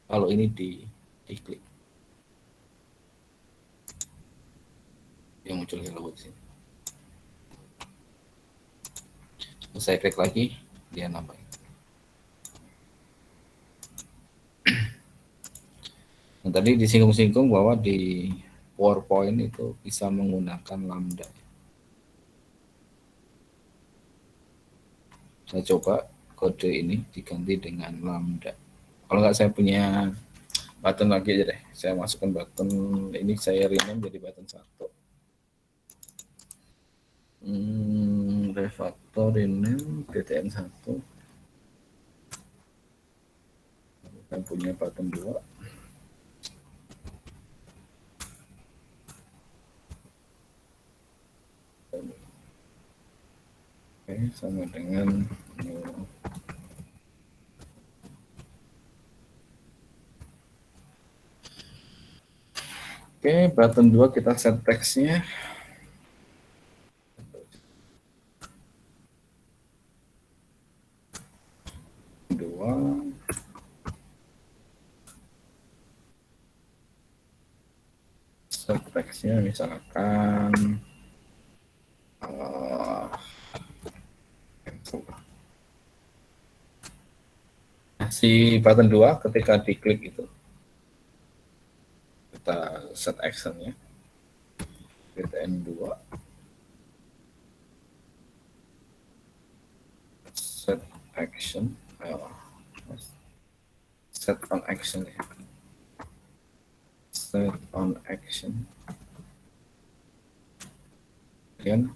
kalau ini diklik. Yang muncul hello di sini. Terus saya klik lagi, dia nambahin. Nah, tadi disinggung-singgung bahwa di PowerPoint itu bisa menggunakan lambda. Saya coba kode ini diganti dengan lambda. Kalau nggak, saya punya button lagi aja deh. Saya masukkan button ini, saya rename jadi button 1. Refactor rename btn 1. Kita punya button 2. Oke, sama dengan Oke, button 2 kita set text-nya. Set text-nya misalkan si button 2 ketika diklik itu kita set action-nya btn 2 set action set on action ya, set on action, kemudian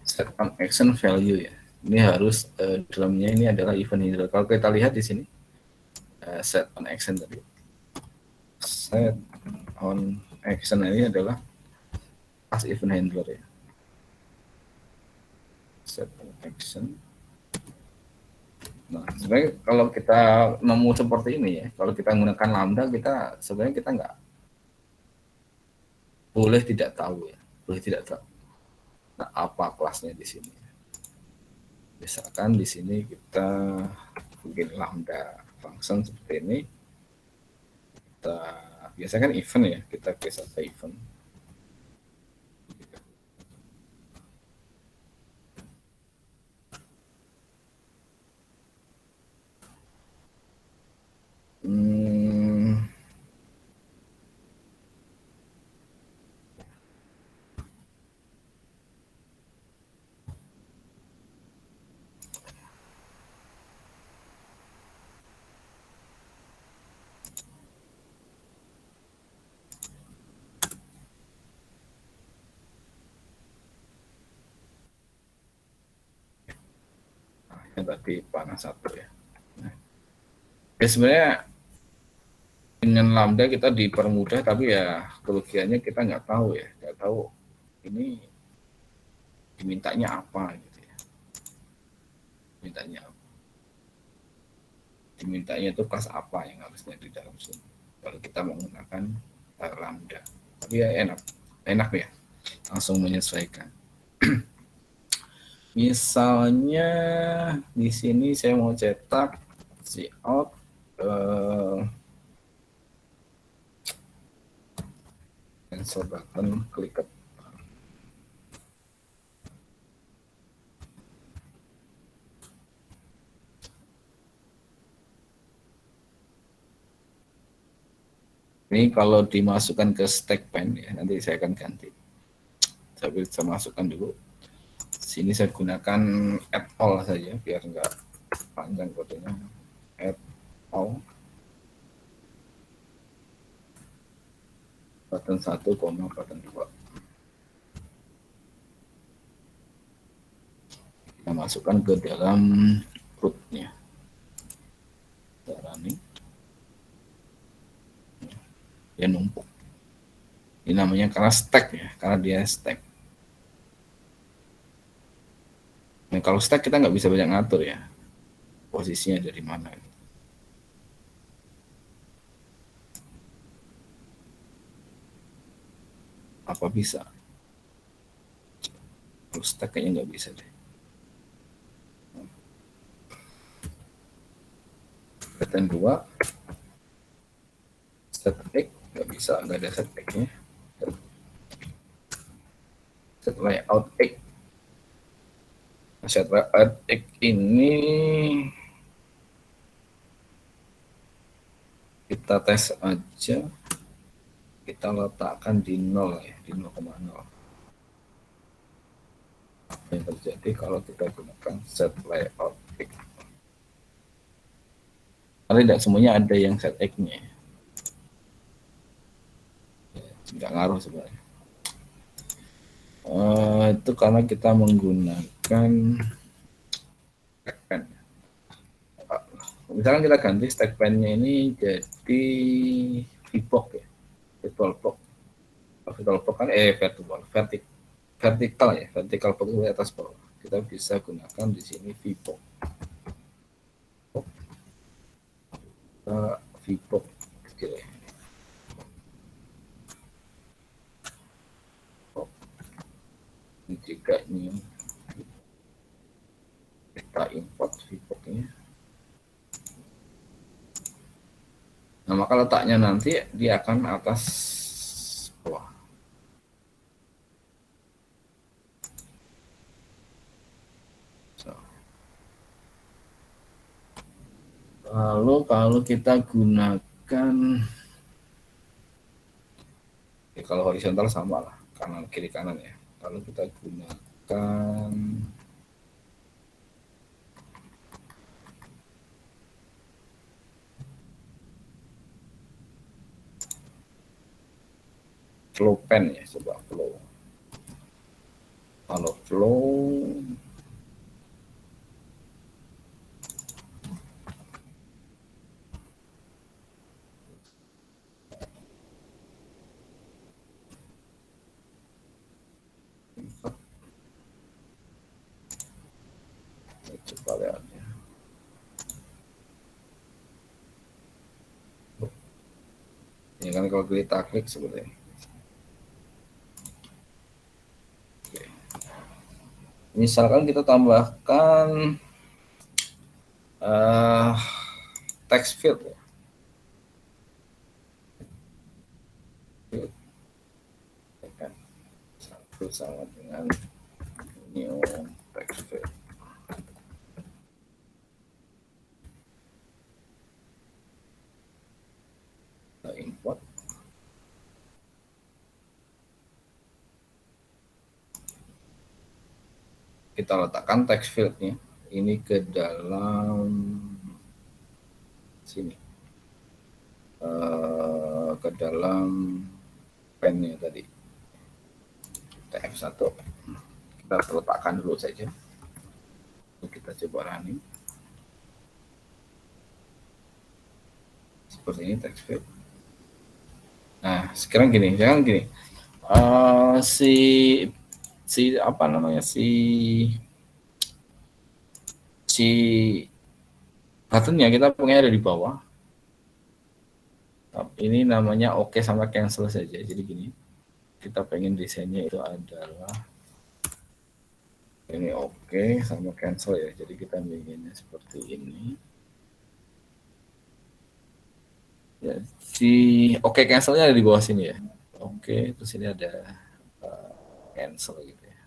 set on action value ya. Ini harus dalamnya ini adalah event handler. Kalau kita lihat di sini set on action tadi, set on action ini adalah as event handler ya. Set on action. Nah, sebenarnya kalau kita nemu seperti ini ya, kalau kita menggunakan lambda, kita sebenarnya kita nggak boleh tidak tahu ya, boleh tidak tahu. Nah, apa kelasnya di sini? Misalkan di sini kita bikin lambda function seperti ini. Kita biasanya kan event ya, kita case apa event. Yang tadi panas 1 ya. Nah, ya sebenarnya dengan lambda kita dipermudah, tapi ya kerugiannya kita nggak tahu ya, nggak tahu ini dimintanya apa gitu ya. Dimintanya itu kelas apa yang harusnya di dalam sini kalau kita menggunakan lambda. Tapi ya enak ya, langsung menyesuaikan. Misalnya di sini saya mau cetak si out cancel button, klik Ini kalau dimasukkan ke stack pen ya, nanti saya akan ganti. Saya bisa masukkan dulu. Sini saya gunakan add all saja biar enggak panjang kodenya. Add all. Button 1, button 2. Kita masukkan ke dalam rootnya. Running. Dia numpuk. Ini namanya karena stack ya, karena dia stack. Nah, kalau stack kita nggak bisa banyak ngatur ya, posisinya dari mana. Apa bisa? Kalau stack kayaknya nggak bisa deh. Pattern 2, set X, nggak bisa, nggak ada set X-nya. Set layout X. Set layout X ini kita tes aja, kita letakkan di 0 ya, di 0,0. Apa yang terjadi kalau kita gunakan set layout X? Karena tidak semuanya ada yang set X-nya. Nggak ngaruh sebenarnya. Itu karena kita menggunakan stack pen. Misalkan kita ganti stack pen-nya ini jadi VBox ya, virtual box. Virtual box kan vertikal ya, vertikal box di atas bawah. Kita bisa gunakan di sini VBox. VBox kecil ya. Jika ini kita import VBox-nya, nah maka letaknya nanti dia akan atas bawah. Lalu kalau kita gunakan ya, kalau horizontal sama lah, kanan kiri kanan ya. Kalau kita gunakan flow pen ya, coba flow. Kalau flow coba lihat ya. Ini kan kalau kita klik seperti ini. Oke. Misalkan kita tambahkan text field ya. Satu sama dengan new text field. Kita import. Kita letakkan text field-nya ini ke dalam sini, ke dalam pen-nya tadi. F1 kita letakkan dulu saja. Kita coba running. Seperti ini text field. Nah, sekarang gini, jangan gini. Si apa namanya si buttonnya kita punya ada di bawah. Ini namanya oke sama cancel saja. Jadi gini, kita pengen desainnya itu adalah ini oke sama cancel ya. Jadi kita bikinnya seperti ini. Ya, si oke cancelnya ada di bawah sini ya. Oke, terus ini ada cancel gitu ya.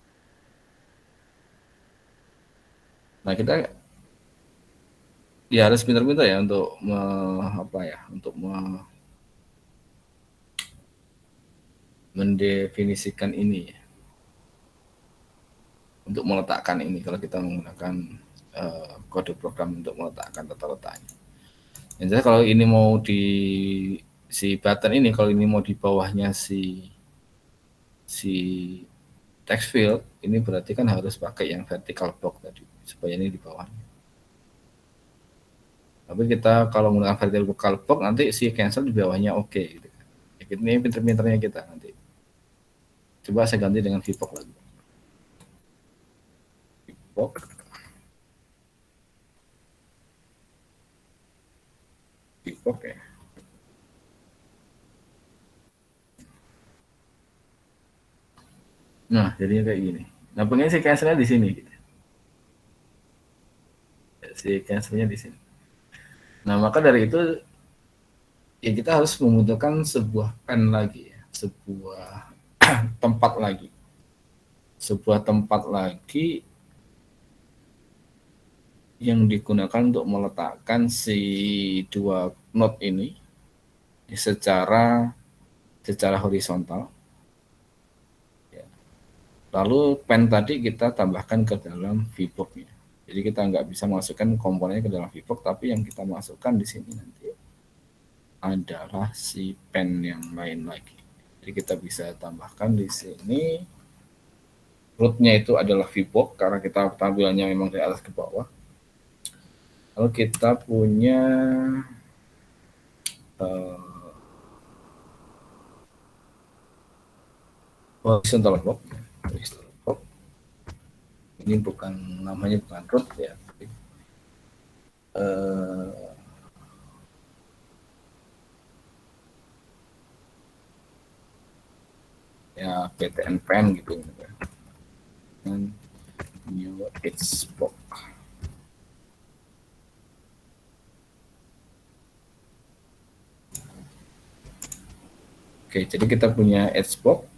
Nah, kita ya harus pintar-pintar ya untuk mendefinisikan ini ya, untuk meletakkan ini kalau kita menggunakan kode program untuk meletakkan tata letaknya. Yang jelas kalau ini mau di si button ini, kalau ini mau di bawahnya si text field ini, berarti kan harus pakai yang vertical box tadi supaya ini di bawahnya. Tapi kita kalau menggunakan vertical box nanti si cancel di bawahnya oke gitu. Ini pinter-pinternya kita nanti. Coba saya ganti dengan VBox lagi. VBox. VBox ya. Nah, jadinya kayak gini. Nah, pengen si cancelnya di sini gitu. Si cancelnya di sini. Nah, maka dari itu ya kita harus membutuhkan sebuah pen lagi ya, sebuah tempat lagi. Sebuah tempat lagi yang digunakan untuk meletakkan si dua node ini secara horizontal. Lalu pen tadi kita tambahkan ke dalam VBox-nya. Jadi kita nggak bisa masukkan komponennya ke dalam VBox, tapi yang kita masukkan di sini nanti adalah si pen yang lain lagi. Jadi kita bisa tambahkan di sini. Root-nya itu adalah VBox karena kita tampilannya memang dari atas ke bawah. Lalu kita punya horizontal box. Ini bukan namanya, bukan root ya. Ya PTN pen gitu. Dan new Xbox. Oke, jadi kita punya Xbox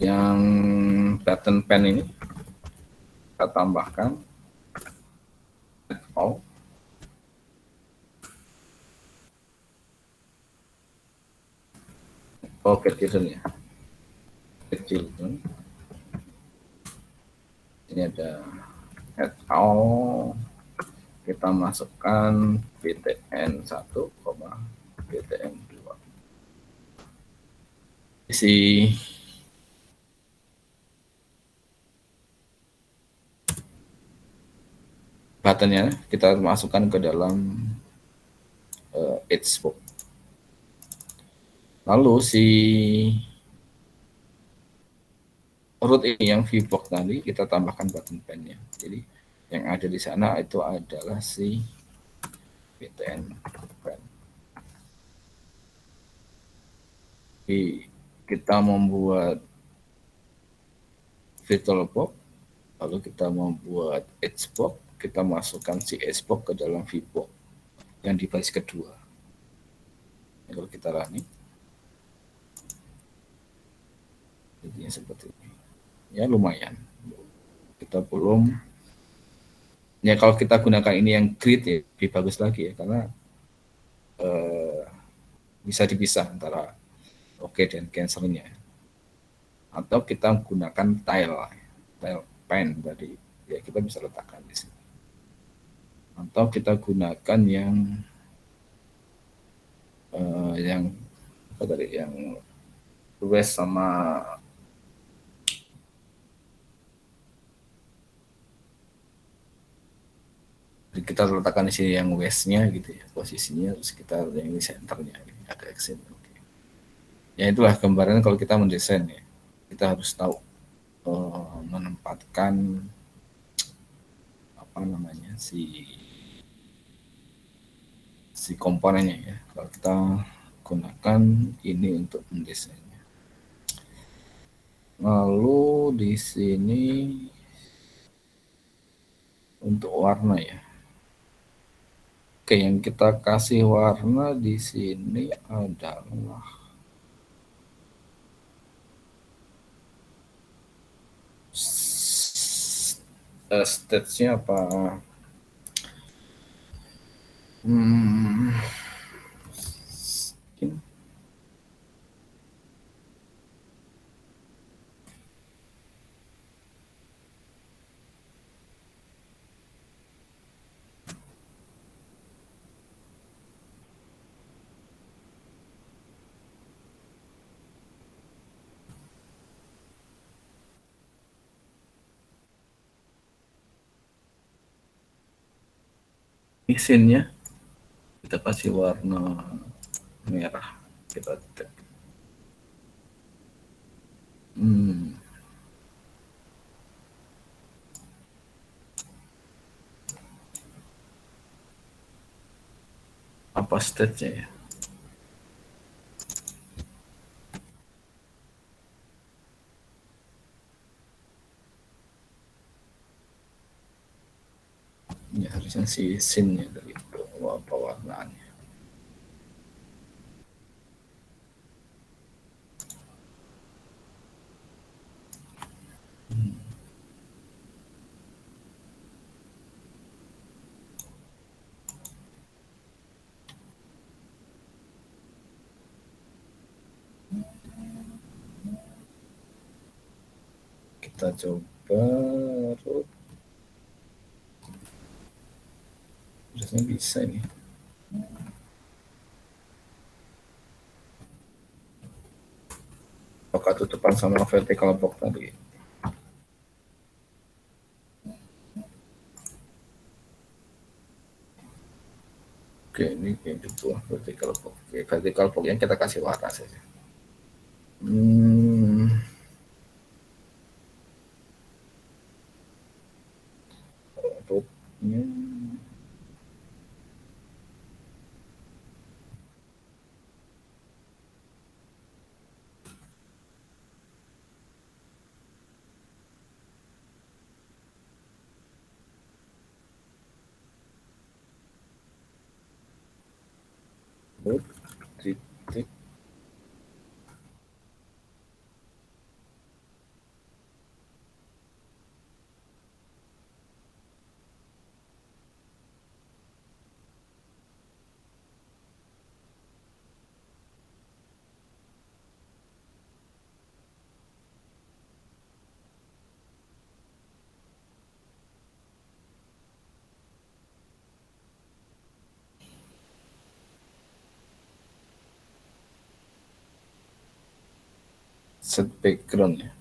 yang button pen ini kita tambahkan all. Oh, kecil ya, kecil. Ini ada add all, kita masukkan btn 1, btn 2. Isi buttonnya kita masukkan ke dalam Xbox. Lalu si root ini yang VBox tadi kita tambahkan button pen-nya. Jadi yang ada di sana itu adalah si btn pen. Jadi kita membuat VirtualBox, lalu kita membuat Xbox, kita masukkan si Xbox ke dalam VBox yang device kedua. Kalau kita running, jadinya seperti ini. Ya lumayan. Kita belum. Ya kalau kita gunakan ini yang grid ya lebih bagus lagi ya, karena bisa dipisah antara oke dan cancelnya. Atau kita gunakan tile pen tadi, ya kita bisa letakkan di sini. Atau kita gunakan yang apa tadi, yang west sama kita letakkan di sini yang westnya gitu ya, posisinya, terus kita yang di centernya ini ada exit. Okay. Ya itulah gambaran kalau kita mendesain ya, kita harus tahu menempatkan apa namanya si komponennya ya. Kalau kita gunakan ini untuk mendesainnya. Lalu di sini untuk warna ya. Oke, yang kita kasih warna di sini adalah stage-nya apa? mesinnya kita kasih warna merah, kita tag. Apa state-nya ya? Ini harusnya si scene-nya dari itu, apa warnanya. Kita coba root. Harusnya bisa ini. Apakah tutupan sama vertical box tadi? Oke, ini kayak gitu vertical box. Oke, vertical box yang kita kasih warna saja. Rootnya root titik set background ya.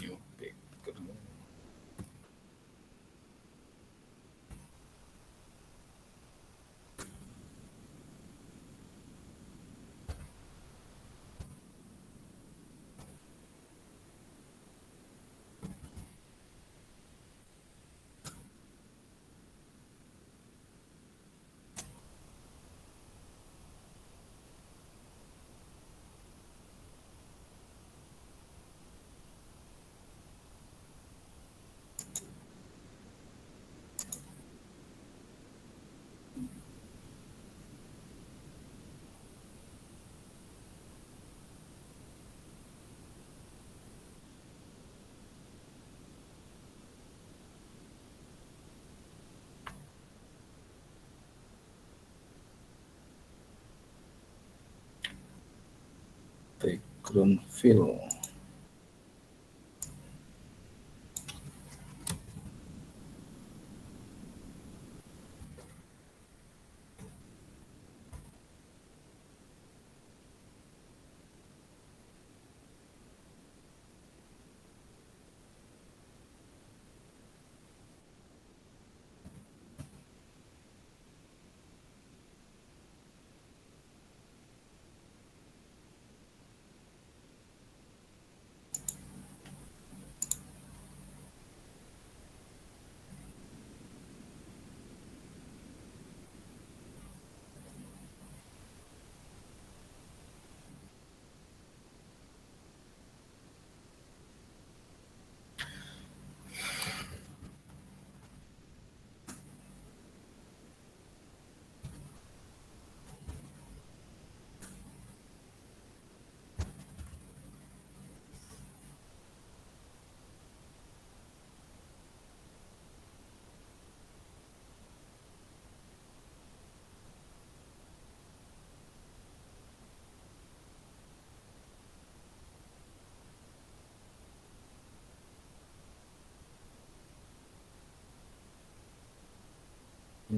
New background. Background fill.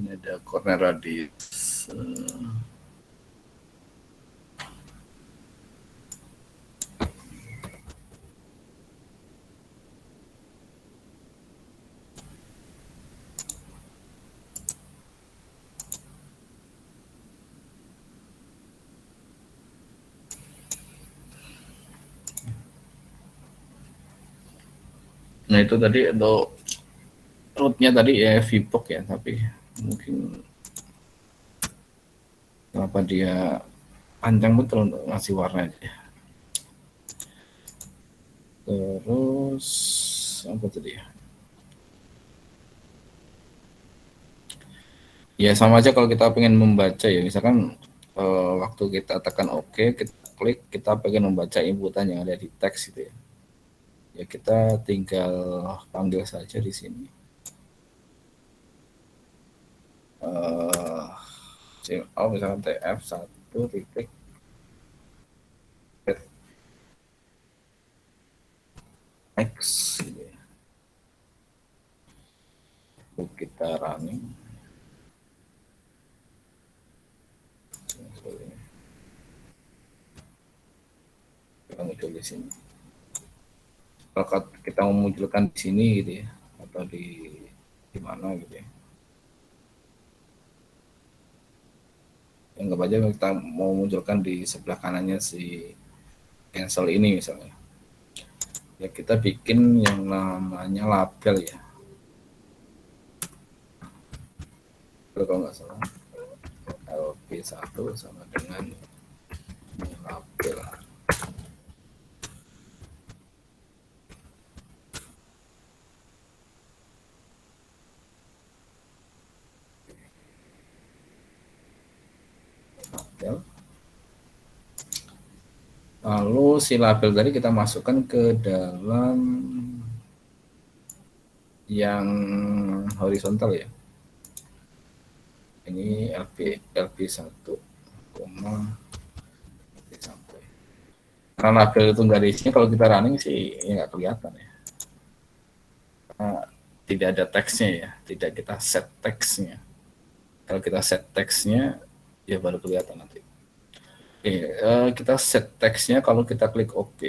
Ini ada corner radius. Nah itu tadi untuk rootnya tadi ya VPOC ya, tapi mungkin kenapa dia panjang betul untuk ngasih warna aja. Terus apa tadi ya? Ya sama aja kalau kita pengen membaca ya, misalkan waktu kita tekan OK, kita klik, kita pengen membaca inputan yang ada di teks gitu ya. Ya kita tinggal panggil saja di sini. Misalkan TF1 titik X gitu ya. Kita running. Kita muncul di sini. Kalau kita memunculkan di sini gitu ya, atau di mana gitu ya. Anggap aja kita mau munculkan di sebelah kanannya si cancel ini misalnya. Ya kita bikin yang namanya label ya. Kalau nggak salah LP1 sama dengan label. Lalu si label tadi kita masukkan ke dalam yang horizontal ya. Ini LP1, sampai. Karena label itu nggak diisinya, kalau kita running sih ya nggak kelihatan ya. Karena tidak ada teksnya ya, tidak kita set teksnya. Kalau kita set teksnya, ya baru kelihatan nanti. Oke, kita set teksnya kalau kita klik OK.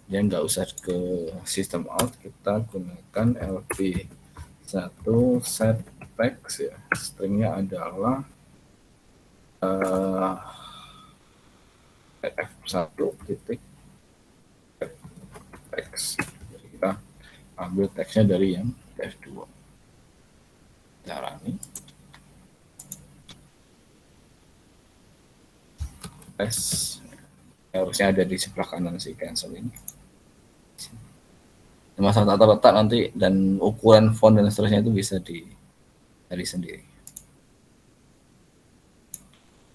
Ya nggak usah ke system out, kita gunakan LP1 set text ya. Stringnya adalah F1 titik text. Jadi kita ambil teksnya dari yang F2. Cara ini tes harusnya ada di sebelah kanan si cancel ini. Masalah tata letak nanti dan ukuran font dan seterusnya itu bisa dari sendiri.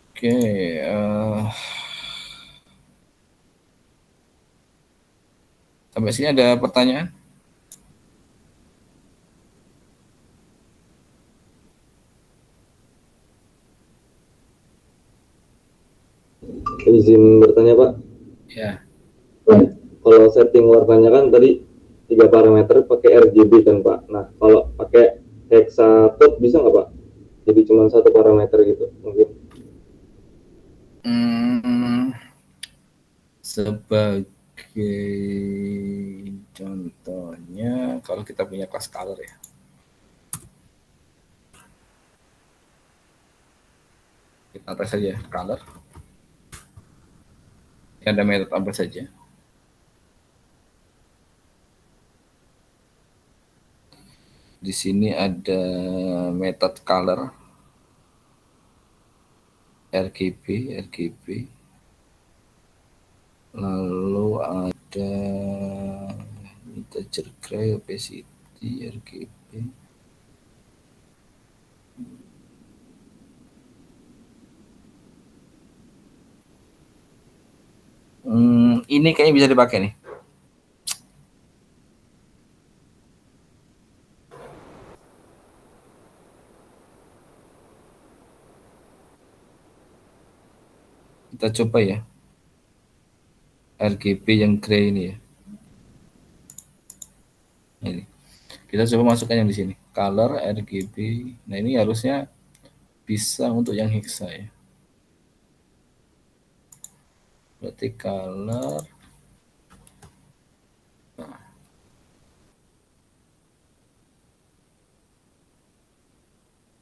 Oke, sampai sini ada pertanyaan? Izin bertanya Pak. Ya. Kalau setting warnanya kan tadi 3 parameter pakai RGB kan Pak. Nah kalau pakai hexacode bisa nggak Pak? Jadi cuma 1 parameter gitu mungkin. Sebagai contohnya kalau kita punya class color ya. Kita tes saja color. Ini ada metode apa saja. Di sini ada metode color RGB, lalu ada integer gray, opacity, RGB. Ini kayaknya bisa dipakai nih. Kita coba ya. RGB yang gray ini ya. Ini. Kita coba masukkan yang di sini. color RGB. Nah ini harusnya bisa untuk yang hexa ya. Berarti color. Nah.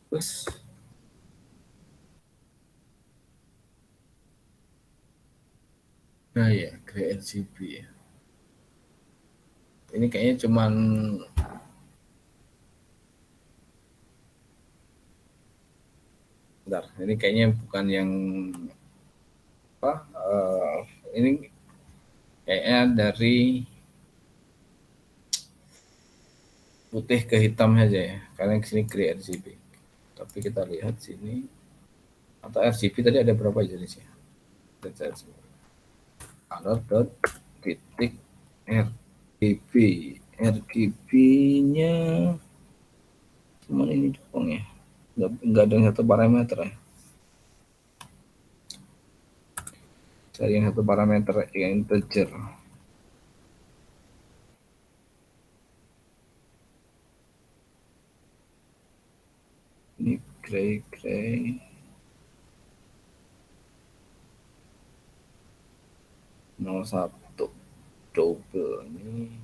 Terus nah ya, gray RGB ya. Ini kayaknya cuman bentar, ini kayaknya bukan yang apa? Ini kayaknya dari putih ke hitam aja ya, karena di sini gray RGB. Tapi kita lihat sini atau RGB tadi ada berapa jenisnya? Color dot titik RGB. RGB-nya cuma ini doang ya, nggak ada yang satu parameter ya. Cari yang satu parameter yang integer. Ini gray 01 double ini.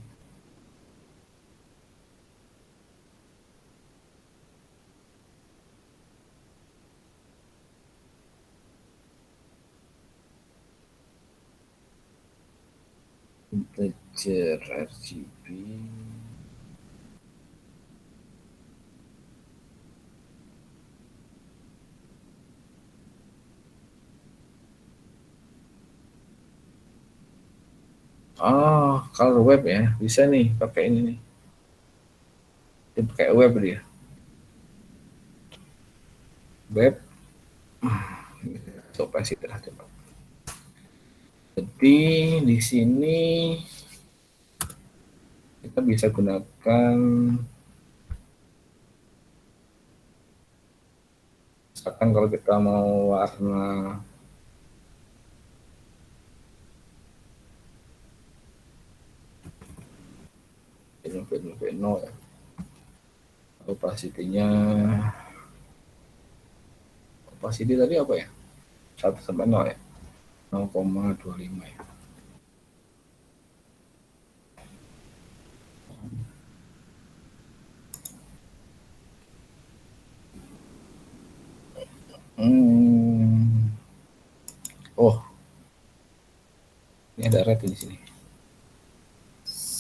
Integer RGB. Oh, kalau web ya, bisa nih pakai ini nih. Dia pakai web dia. Web. Coba sih coba. Jadi di sini kita bisa gunakan misalkan kalau kita mau warna Veno ya, opacity tadi apa ya, 1 sampai 0 ya, 0,25 ya. Oh, ini ada red di sini.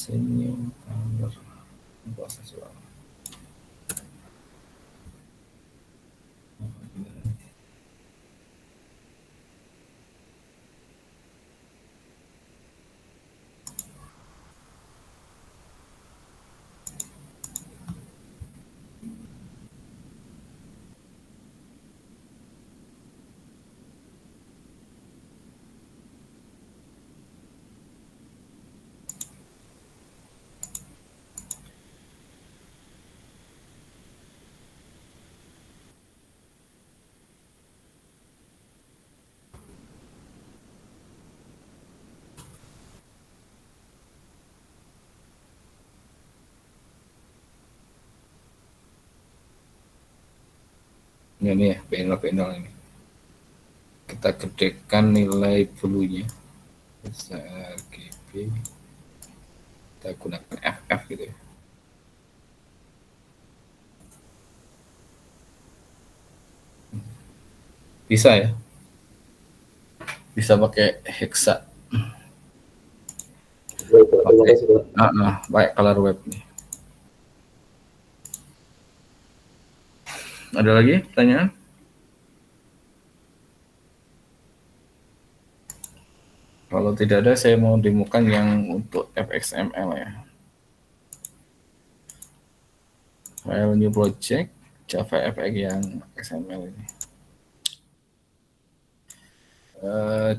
Senyum color bahasa suara. Ini ya, panel ini. Kita gedekan nilai blue-nya. RGB. Kita gunakan FF gitu ya. Bisa ya. Bisa pakai hexa. Baik color web nih. Ada lagi pertanyaan? Kalau tidak ada, saya mau demokan yang untuk fxml ya. File new project JavaFX yang XML ini.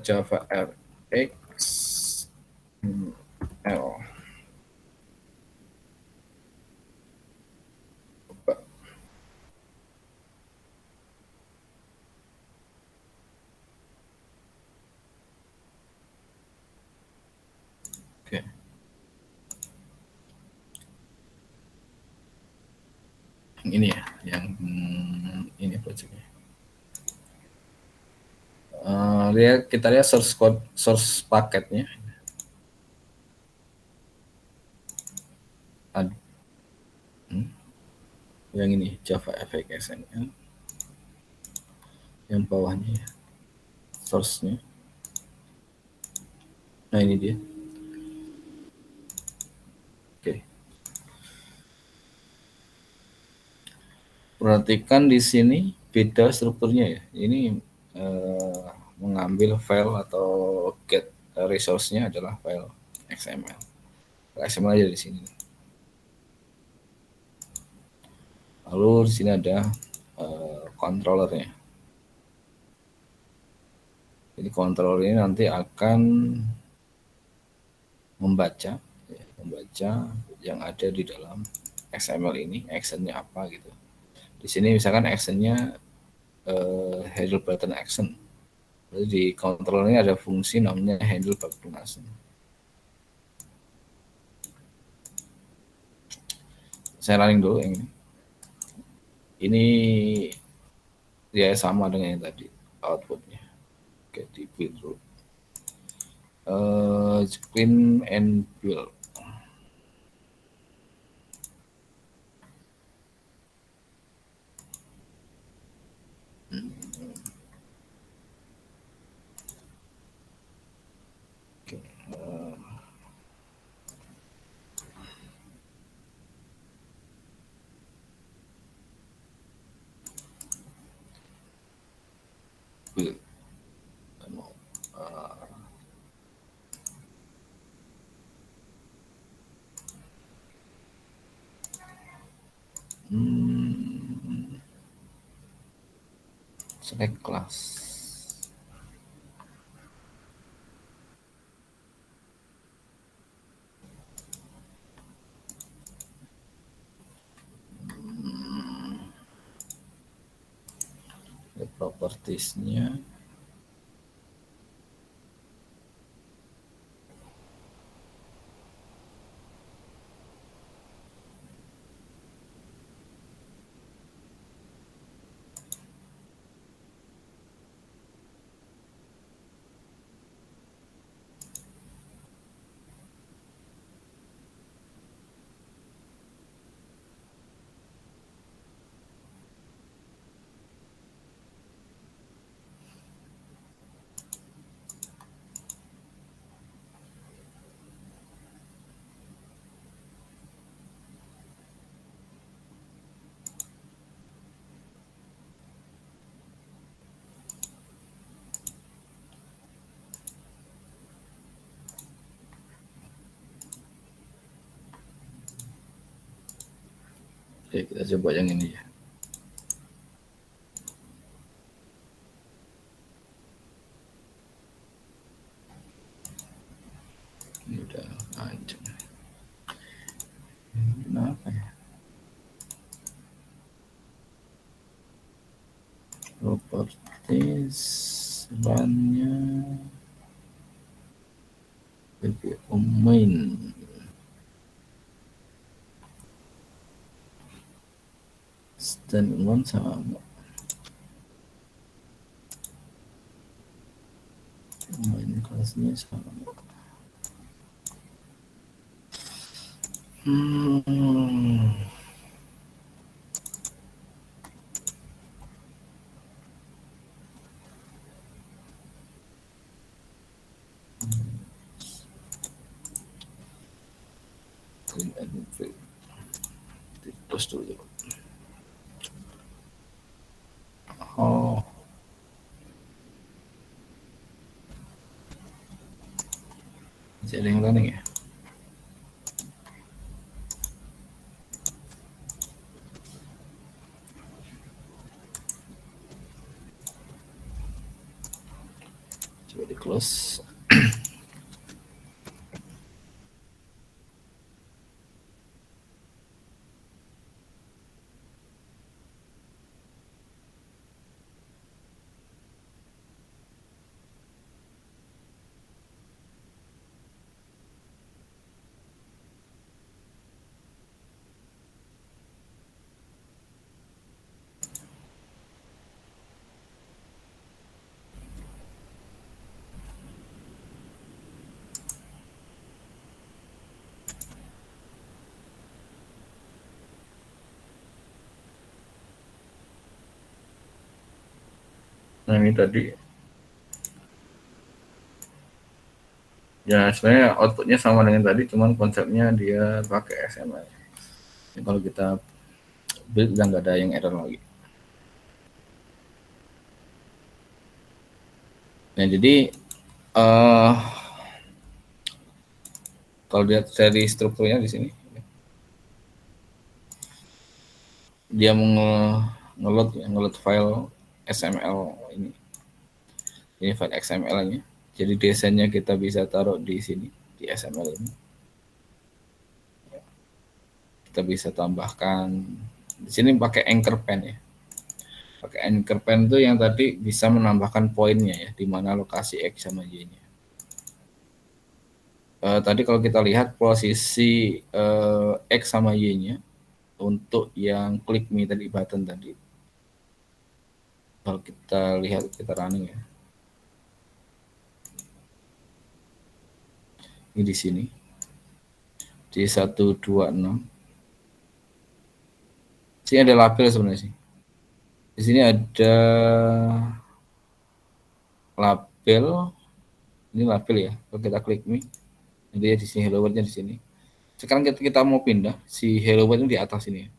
JavaFX L. Oke. ini ya, yang ini projectnya. Kita lihat source code, source paketnya. Yang ini Java FX XML, yang bawahnya ya, source-nya. Nah ini dia. Oke. Perhatikan di sini beda strukturnya ya. Ini mengambil file atau get resource-nya adalah file XML. XML aja di sini. Lalu di sini ada controllernya. Jadi controller ini nanti akan membaca yang ada di dalam XML ini, actionnya apa gitu. Di sini misalkan actionnya handle button action. Jadi di controller ini ada fungsi namanya handle button action. Saya running dulu yang ini. Ini ya sama dengan yang tadi outputnya. Oke, di build dulu. Clean and build. Build. Select class. Propertiesnya. Oke, kita coba yang ini ya. Ini udah panjang. Kenapa ya? Properties run-nya BPO main. Standalone sama main kelasnya sama. Clean and fill. Terus dulu. Oh. Masih ada yang running ya? Coba di close. Nah ini tadi ya sebenarnya outputnya sama dengan tadi, cuman konsepnya dia pakai XML. Jadi kalau kita build udah nggak ada yang error lagi. Nah jadi kalau lihat dari strukturnya di sini, dia ngeload file XML ini file XML-nya. Jadi desainnya kita bisa taruh di sini di XML ini. Kita bisa tambahkan di sini pakai anchor pen ya. Pakai anchor pen itu yang tadi bisa menambahkan poinnya ya, di mana lokasi X sama Y-nya. Tadi kalau kita lihat posisi X sama Y-nya untuk yang click me tadi, button tadi. Kalau kita lihat, kita running ya. Ini di sini. Di 126. Sini ada label sebenarnya sih. Di sini ada label. Ini label ya. Kalau kita klik me, jadi di sini hello world-nya di sini. Sekarang kita mau pindah si hello world di atas ini.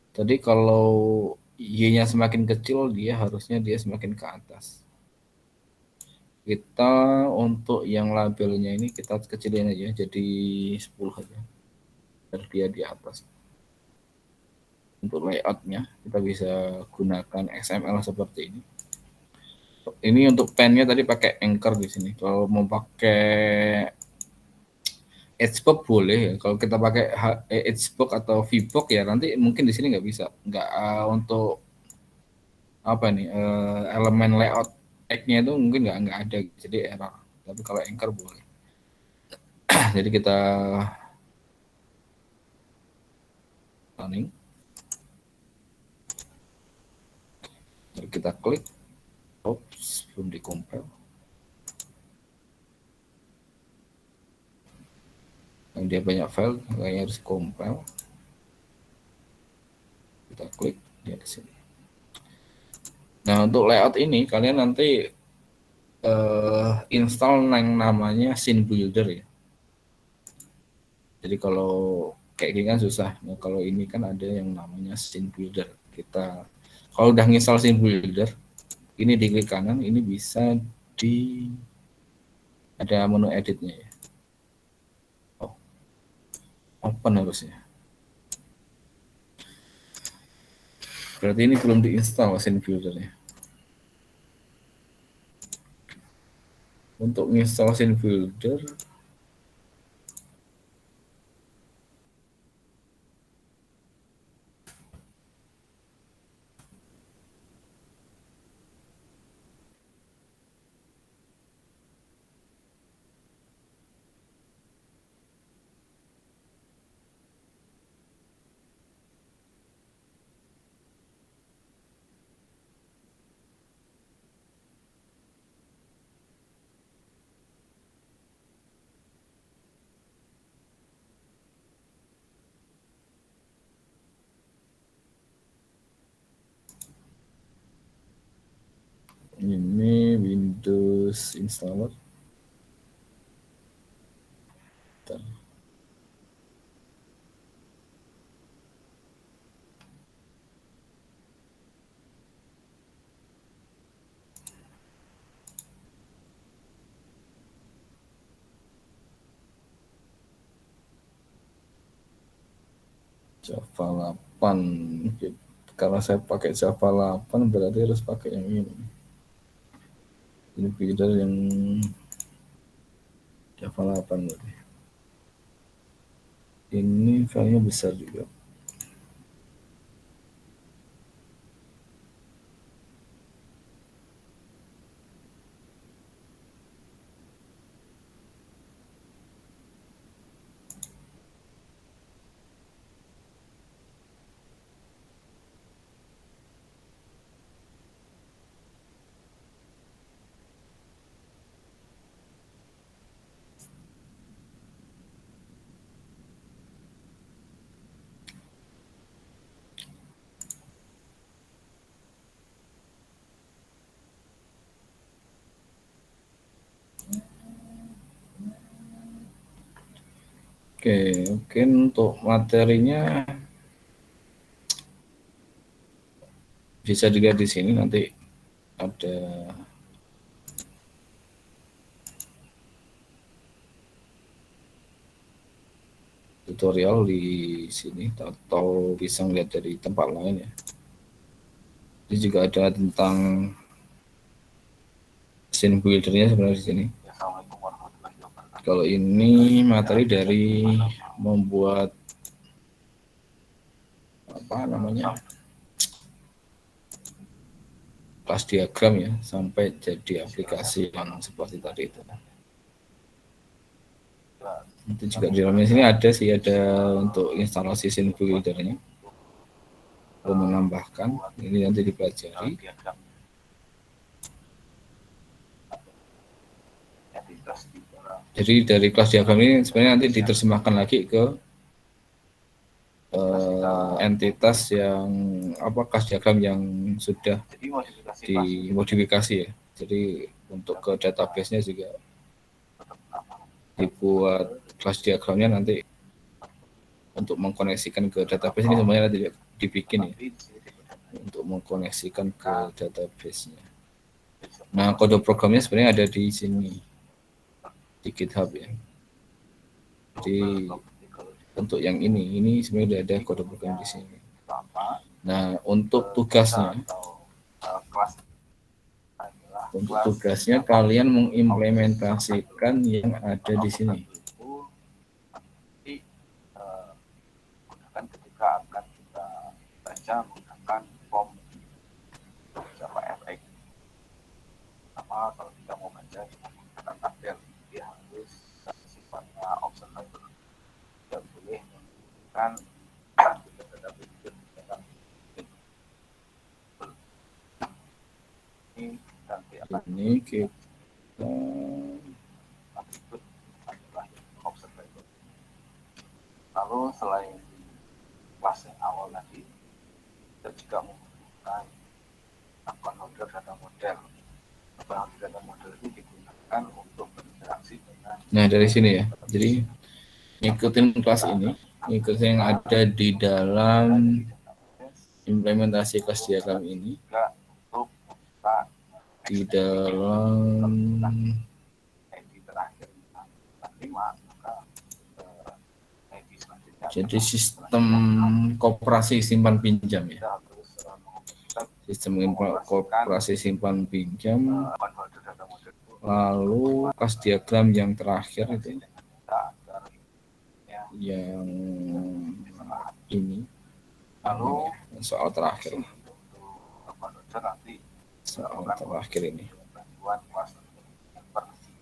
Tadi kalau Y-nya semakin kecil, harusnya dia semakin ke atas. Kita untuk yang labelnya ini kita kecilin aja jadi 10 aja. Biar dia di atas. Untuk layoutnya kita bisa gunakan XML seperti ini. Ini untuk pennya tadi pakai anchor di sini. Kalau mau pakai Edgebox boleh ya. Kalau kita pakai Edgebox atau VBox ya nanti mungkin di sini nggak bisa. Nggak untuk apa nih elemen layout X-nya itu mungkin nggak ada. Jadi error. Tapi kalau anchor boleh. Jadi kita running. Jadi kita klik. Oops, belum dikompil. Dan dia banyak file, kayaknya harus compile. Kita klik dia di sini. Nah untuk layout ini kalian nanti install yang namanya scene builder ya. Jadi kalau kayak gini kan susah. Nah, kalau ini kan ada yang namanya scene builder. Kita kalau udah install scene builder, ini di klik kanan, ini bisa ada menu editnya ya. Oh, open harusnya. Berarti ini belum diinstal scene buildernya. Untuk install scene builder, ini Windows installer. Bentar. Java 8. Karena saya pakai Java 8 berarti harus pakai yang ini. Ini builder yang Java 8 berarti. Ini filenya besar juga. Oke, mungkin untuk materinya bisa dilihat di sini, nanti ada tutorial di sini, atau bisa melihat dari tempat lain ya. Ini juga ada tentang scene buildernya sebenarnya di sini. Kalau ini materi dari membuat apa namanya, kelas diagram ya, sampai jadi aplikasi yang seperti tadi itu. Itu juga di dalamnya sini ada sih, ada untuk instalasi scene buildernya. Perlu menambahkan, ini nanti dipelajari. Jadi dari kelas diagram ini sebenarnya nanti diterjemahkan lagi ke entitas yang apa, kelas diagram yang sudah dimodifikasi ya. Jadi untuk ke database-nya juga dibuat kelas diagramnya nanti untuk mengkoneksikan ke database. Ini semuanya nanti dibikin ya untuk mengkoneksikan ke database-nya. Nah, kode programnya sebenarnya ada di sini di GitHub ya. Jadi untuk yang ini sebenarnya ada kode program di sini. Nah, untuk tugasnya kalian mengimplementasikan yang ada di sini. Ketika akan kita baca menggunakan form JavaFX. Sama kalau kita mau baca cuma menggunakan tabel, dia harus sifatnya observable. Tidak boleh menggunakan ini kita observable. Lalu selain kelas yang awal tadi, kita juga menggunakan akun holder data model. Akun holder data model ini digunakan untuk berinteraksi dengan. Nah, dari sini ya. Jadi ngikutin kelas ini, ngikutin yang ada di dalam implementasi kelas diagram ini, di dalam jadi sistem koperasi simpan pinjam ya. Sistem koperasi simpan pinjam. Lalu kelas diagram yang terakhir itu yang ini. Lalu soal terakhir. Soal terakhir ini.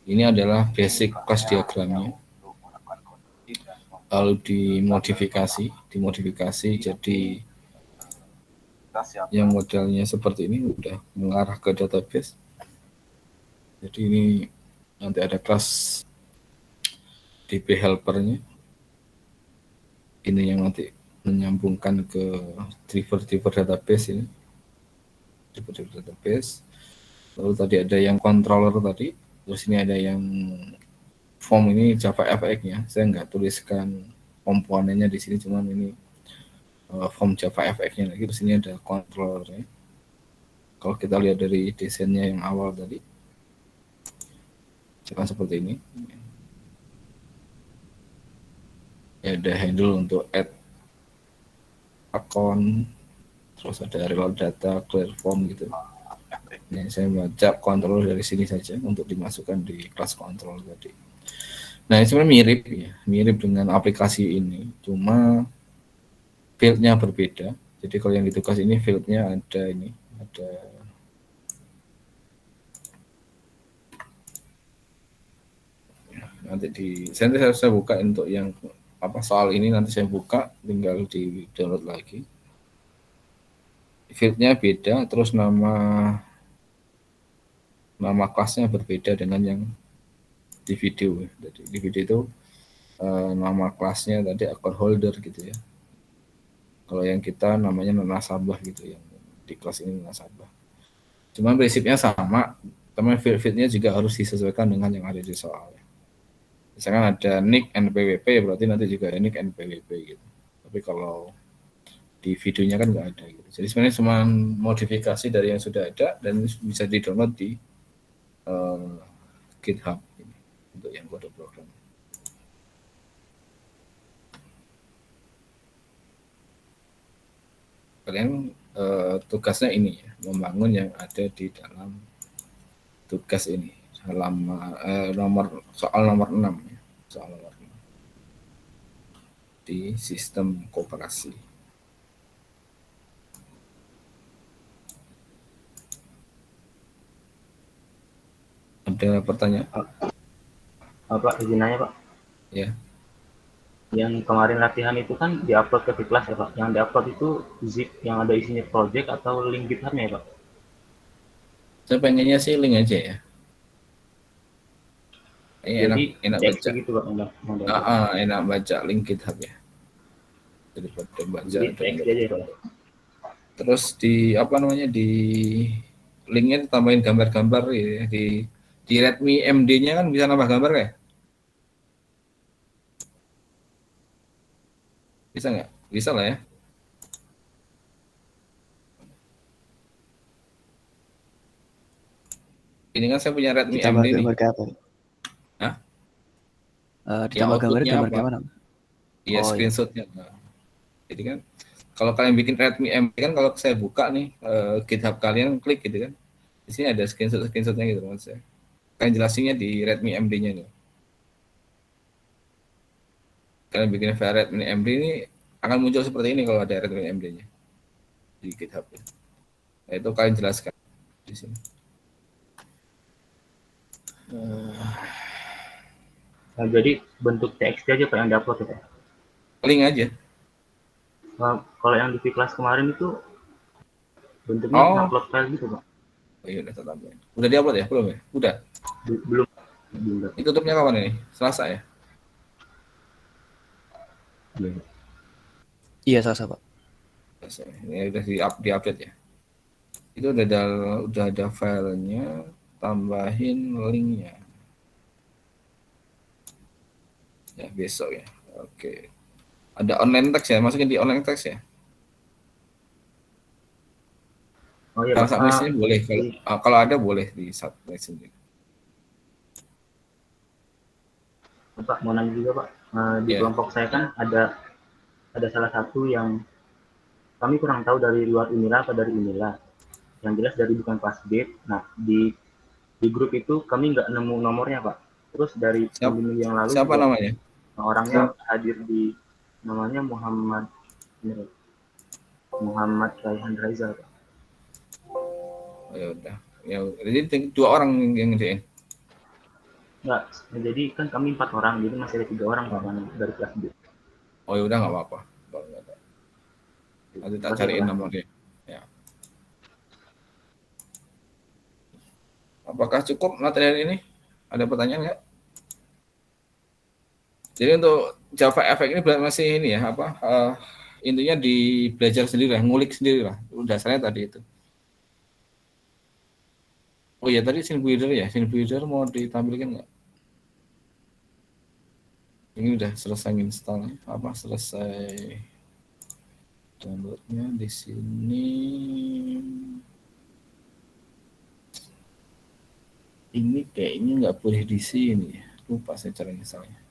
Ini adalah basic kelas diagramnya. Lalu dimodifikasi jadi yang modelnya seperti ini, udah mengarah ke database. Jadi ini nanti ada kelas DB helpernya. Ini yang nanti menyambungkan ke driver database ini. Driver database. Lalu tadi ada yang controller tadi. Terus ini ada yang form, ini JavaFX-nya. Saya nggak tuliskan komponennya di sini, cuman ini form JavaFX-nya lagi. Terus ini ada controllernya. Kalau kita lihat dari desainnya yang awal tadi, misalkan seperti ini. Ya, ada handle untuk add account, terus ada reload data, clear form gitu. Ini saya baca kontrol dari sini saja untuk dimasukkan di kelas kontrol tadi. Nah, ini sebenarnya mirip dengan aplikasi ini, cuma fieldnya berbeda. Jadi kalau yang di tugas ini fieldnya ada ini, ada nanti saya buka untuk yang apa soal ini, nanti saya buka, tinggal di download lagi. Fieldnya beda, terus nama kelasnya berbeda dengan yang di video. Jadi di video itu nama kelasnya tadi account holder gitu ya. Kalau yang kita namanya nasabah gitu, yang di kelas ini nasabah. Cuma prinsipnya sama, teman fieldnya juga harus disesuaikan dengan yang ada di soalnya. Misalkan ada NIC NPWP, berarti nanti juga ada NIC NPWP gitu. Tapi kalau di videonya kan nggak ada gitu. Jadi sebenarnya cuma modifikasi dari yang sudah ada dan bisa di-download di GitHub ini, untuk yang kode program. Kalian tugasnya ini ya, membangun yang ada di dalam tugas ini, soal nomor 6 ya, soal nomor 6 di sistem koperasi. Ada pertanyaan? Pak, izin nanya Pak. Ya. Yang kemarin latihan itu kan diupload ke kelas ya Pak. Yang diupload itu zip yang ada isinya project atau link GitHub-nya ya Pak? Saya pengennya sih link aja ya. Jadi enak baca. gitu Pak. Enak baca link GitHub ya. Daripada baca. Jadi TXT aja ya Pak. Terus di di linknya tambahin gambar-gambar ya, di Redmi MD-nya kan bisa nambah gambar ya? Bisa nggak? Bisa lah ya. Ini kan saya punya Redmi MD nih. Hah? Ditambah gambar kayak mana? Iya, screenshotnya. Jadi kan kalau kalian bikin Redmi MD kan, kalau saya buka nih GitHub kalian, klik gitu kan, di sini ada screenshotnya gitu maksud saya. Kalian jelasinnya di Redmi MD-nya nih. Kalian bikin file Redmi MD ini akan muncul seperti ini kalau ada Redmi MD-nya di GitHub. Nah, itu kalian jelaskan di sini. Nah, jadi bentuk TXT aja Pak yang diupload ya Pak? Link aja. Kalau yang di kelas kemarin itu bentuknya upload file gitu Pak? Oh iya, udah tambahin. Udah diupload ya? Belum ya? Udah? Belum. Itu tutupnya kapan ini? Selasa ya? Iya, Selasa Pak. Selasa. Ini udah di-update ya? Itu udah ada filenya, tambahin linknya. Ya, besok ya. Oke. Ada online text ya? Masukin di online text ya? Oh iya, Kalau submit boleh. Kalau ada boleh di submit sendiri. Pak, mau nanya juga Pak. Di kelompok saya kan ada salah satu yang kami kurang tahu dari luar Unila atau dari Unila. Yang jelas dari bukan Plasdate. Nah, di grup itu kami nggak nemu nomornya Pak. Terus dari minggu yang lalu siapa namanya? Orangnya hadir di, namanya Muhammad Raihan Raizal Pak. Oh, ya udah. Ya, jadi 2 orang yang ngerjain. Enggak, jadi kan kami 4 orang, jadi masih ada 3 orang Pak dari kelas B. Oh ya udah, nggak apa-apa. Nanti tak cariin nomornya. Ya. Apakah cukup materi ini? Ada pertanyaan nggak? Jadi untuk Java Effect ini masih ini ya, intinya belajar sendiri lah, ngulik sendiri lah. Dasarnya tadi itu. Oh iya, tadi scene builder ya. Scene builder mau ditampilkan nggak? Ini udah selesai install, selesai downloadnya di sini. Ini kayaknya nggak boleh di sini. Lupa saya cara installnya.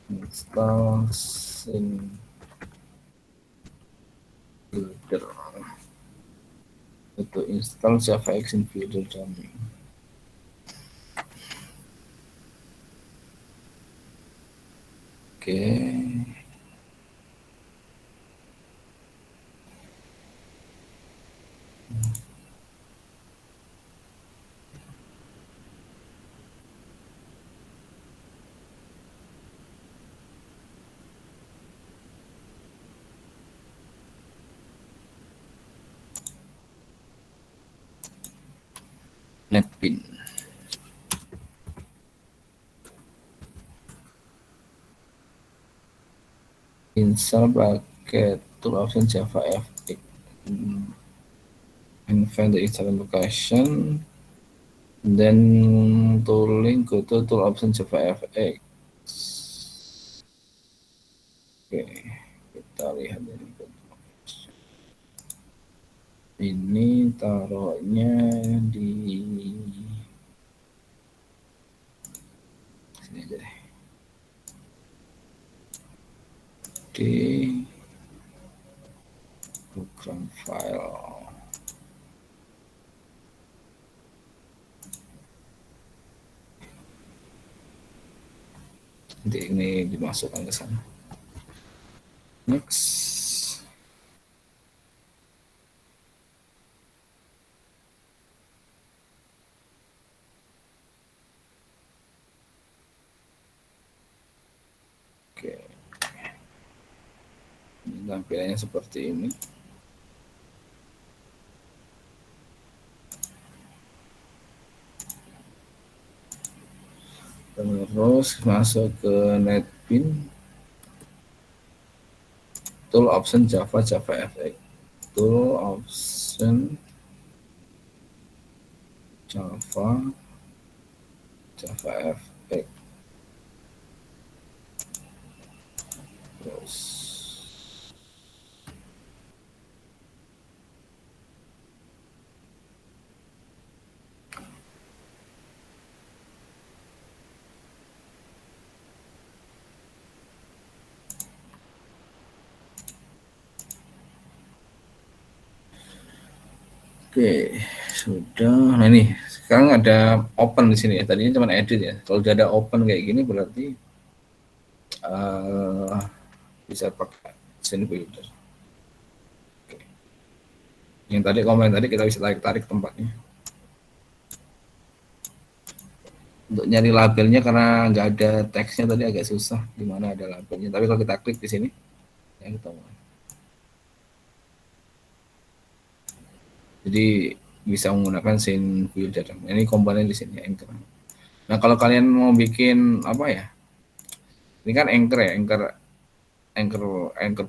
Install scene builder. Untuk install Java Scene Builder Dummy. Oke. Netpin. Install paket tool option Java FX. And find the install location. then tooling, go to tool option JavaFX. Oke, kita lihat ini taruhnya di sini aja deh, di program file. Nanti ini dimasukkan ke sana. Next. Oke. Ini tampilannya seperti ini. Terus masuk ke netbin, tool option JavaFX, tool option JavaFX. Terus oke, sudah. Nah ini sekarang ada open di sini ya. Tadinya cuma edit ya. Kalau udah ada open kayak gini berarti bisa pakai scene builder. Oke. Yang tadi komen tadi kita bisa tarik tempatnya. Untuk nyari labelnya karena nggak ada teksnya tadi agak susah. Di mana ada labelnya. Tapi kalau kita klik di sini, ya kita mau. Jadi bisa menggunakan scene builder. Ini komponen di sini anchor. Nah kalau kalian mau bikin apa ya? Ini kan anchor ya, anchor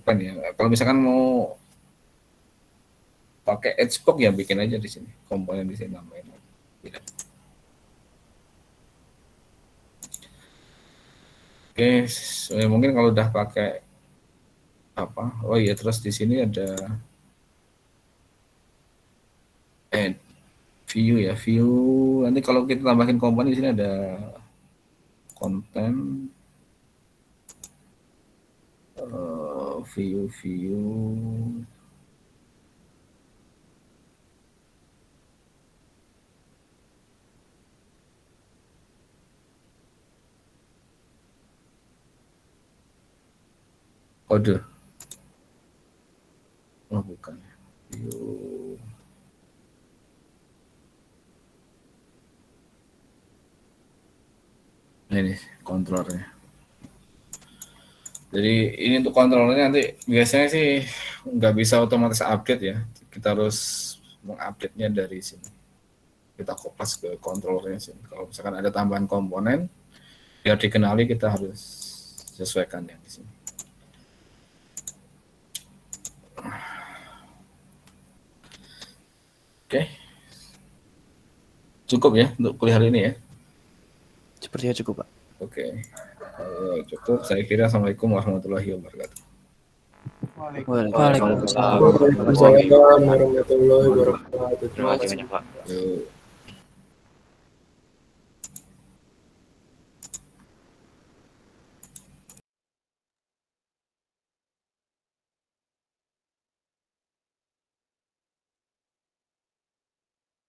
pen ya. Kalau misalkan mau pakai edgebox ya bikin aja di sini. Komponen di sini nambahin. Tidak. Oke, so, ya mungkin kalau udah pakai apa? Oh iya, terus di sini ada view ya, view. Nanti kalau kita tambahin komponen di sini ada konten, view. Kode. Oh bukan. View. Nah, ini kontrolnya. Jadi ini untuk kontrolnya nanti biasanya sih nggak bisa otomatis update ya. Kita harus mengupdate-nya dari sini. Kita kopas ke kontrolnya sini. Kalau misalkan ada tambahan komponen, biar dikenali kita harus sesuaikan yang di sini. Oke. Cukup ya untuk kuliah hari ini ya. Sepertinya cukup, Pak. Oke. Cukup. Saya kira Assalamualaikum warahmatullahi wabarakatuh. Waalaikumsalam. Waalaikumsalam warahmatullahi wabarakatuh. Terima kasih banyak, Pak. Yuk.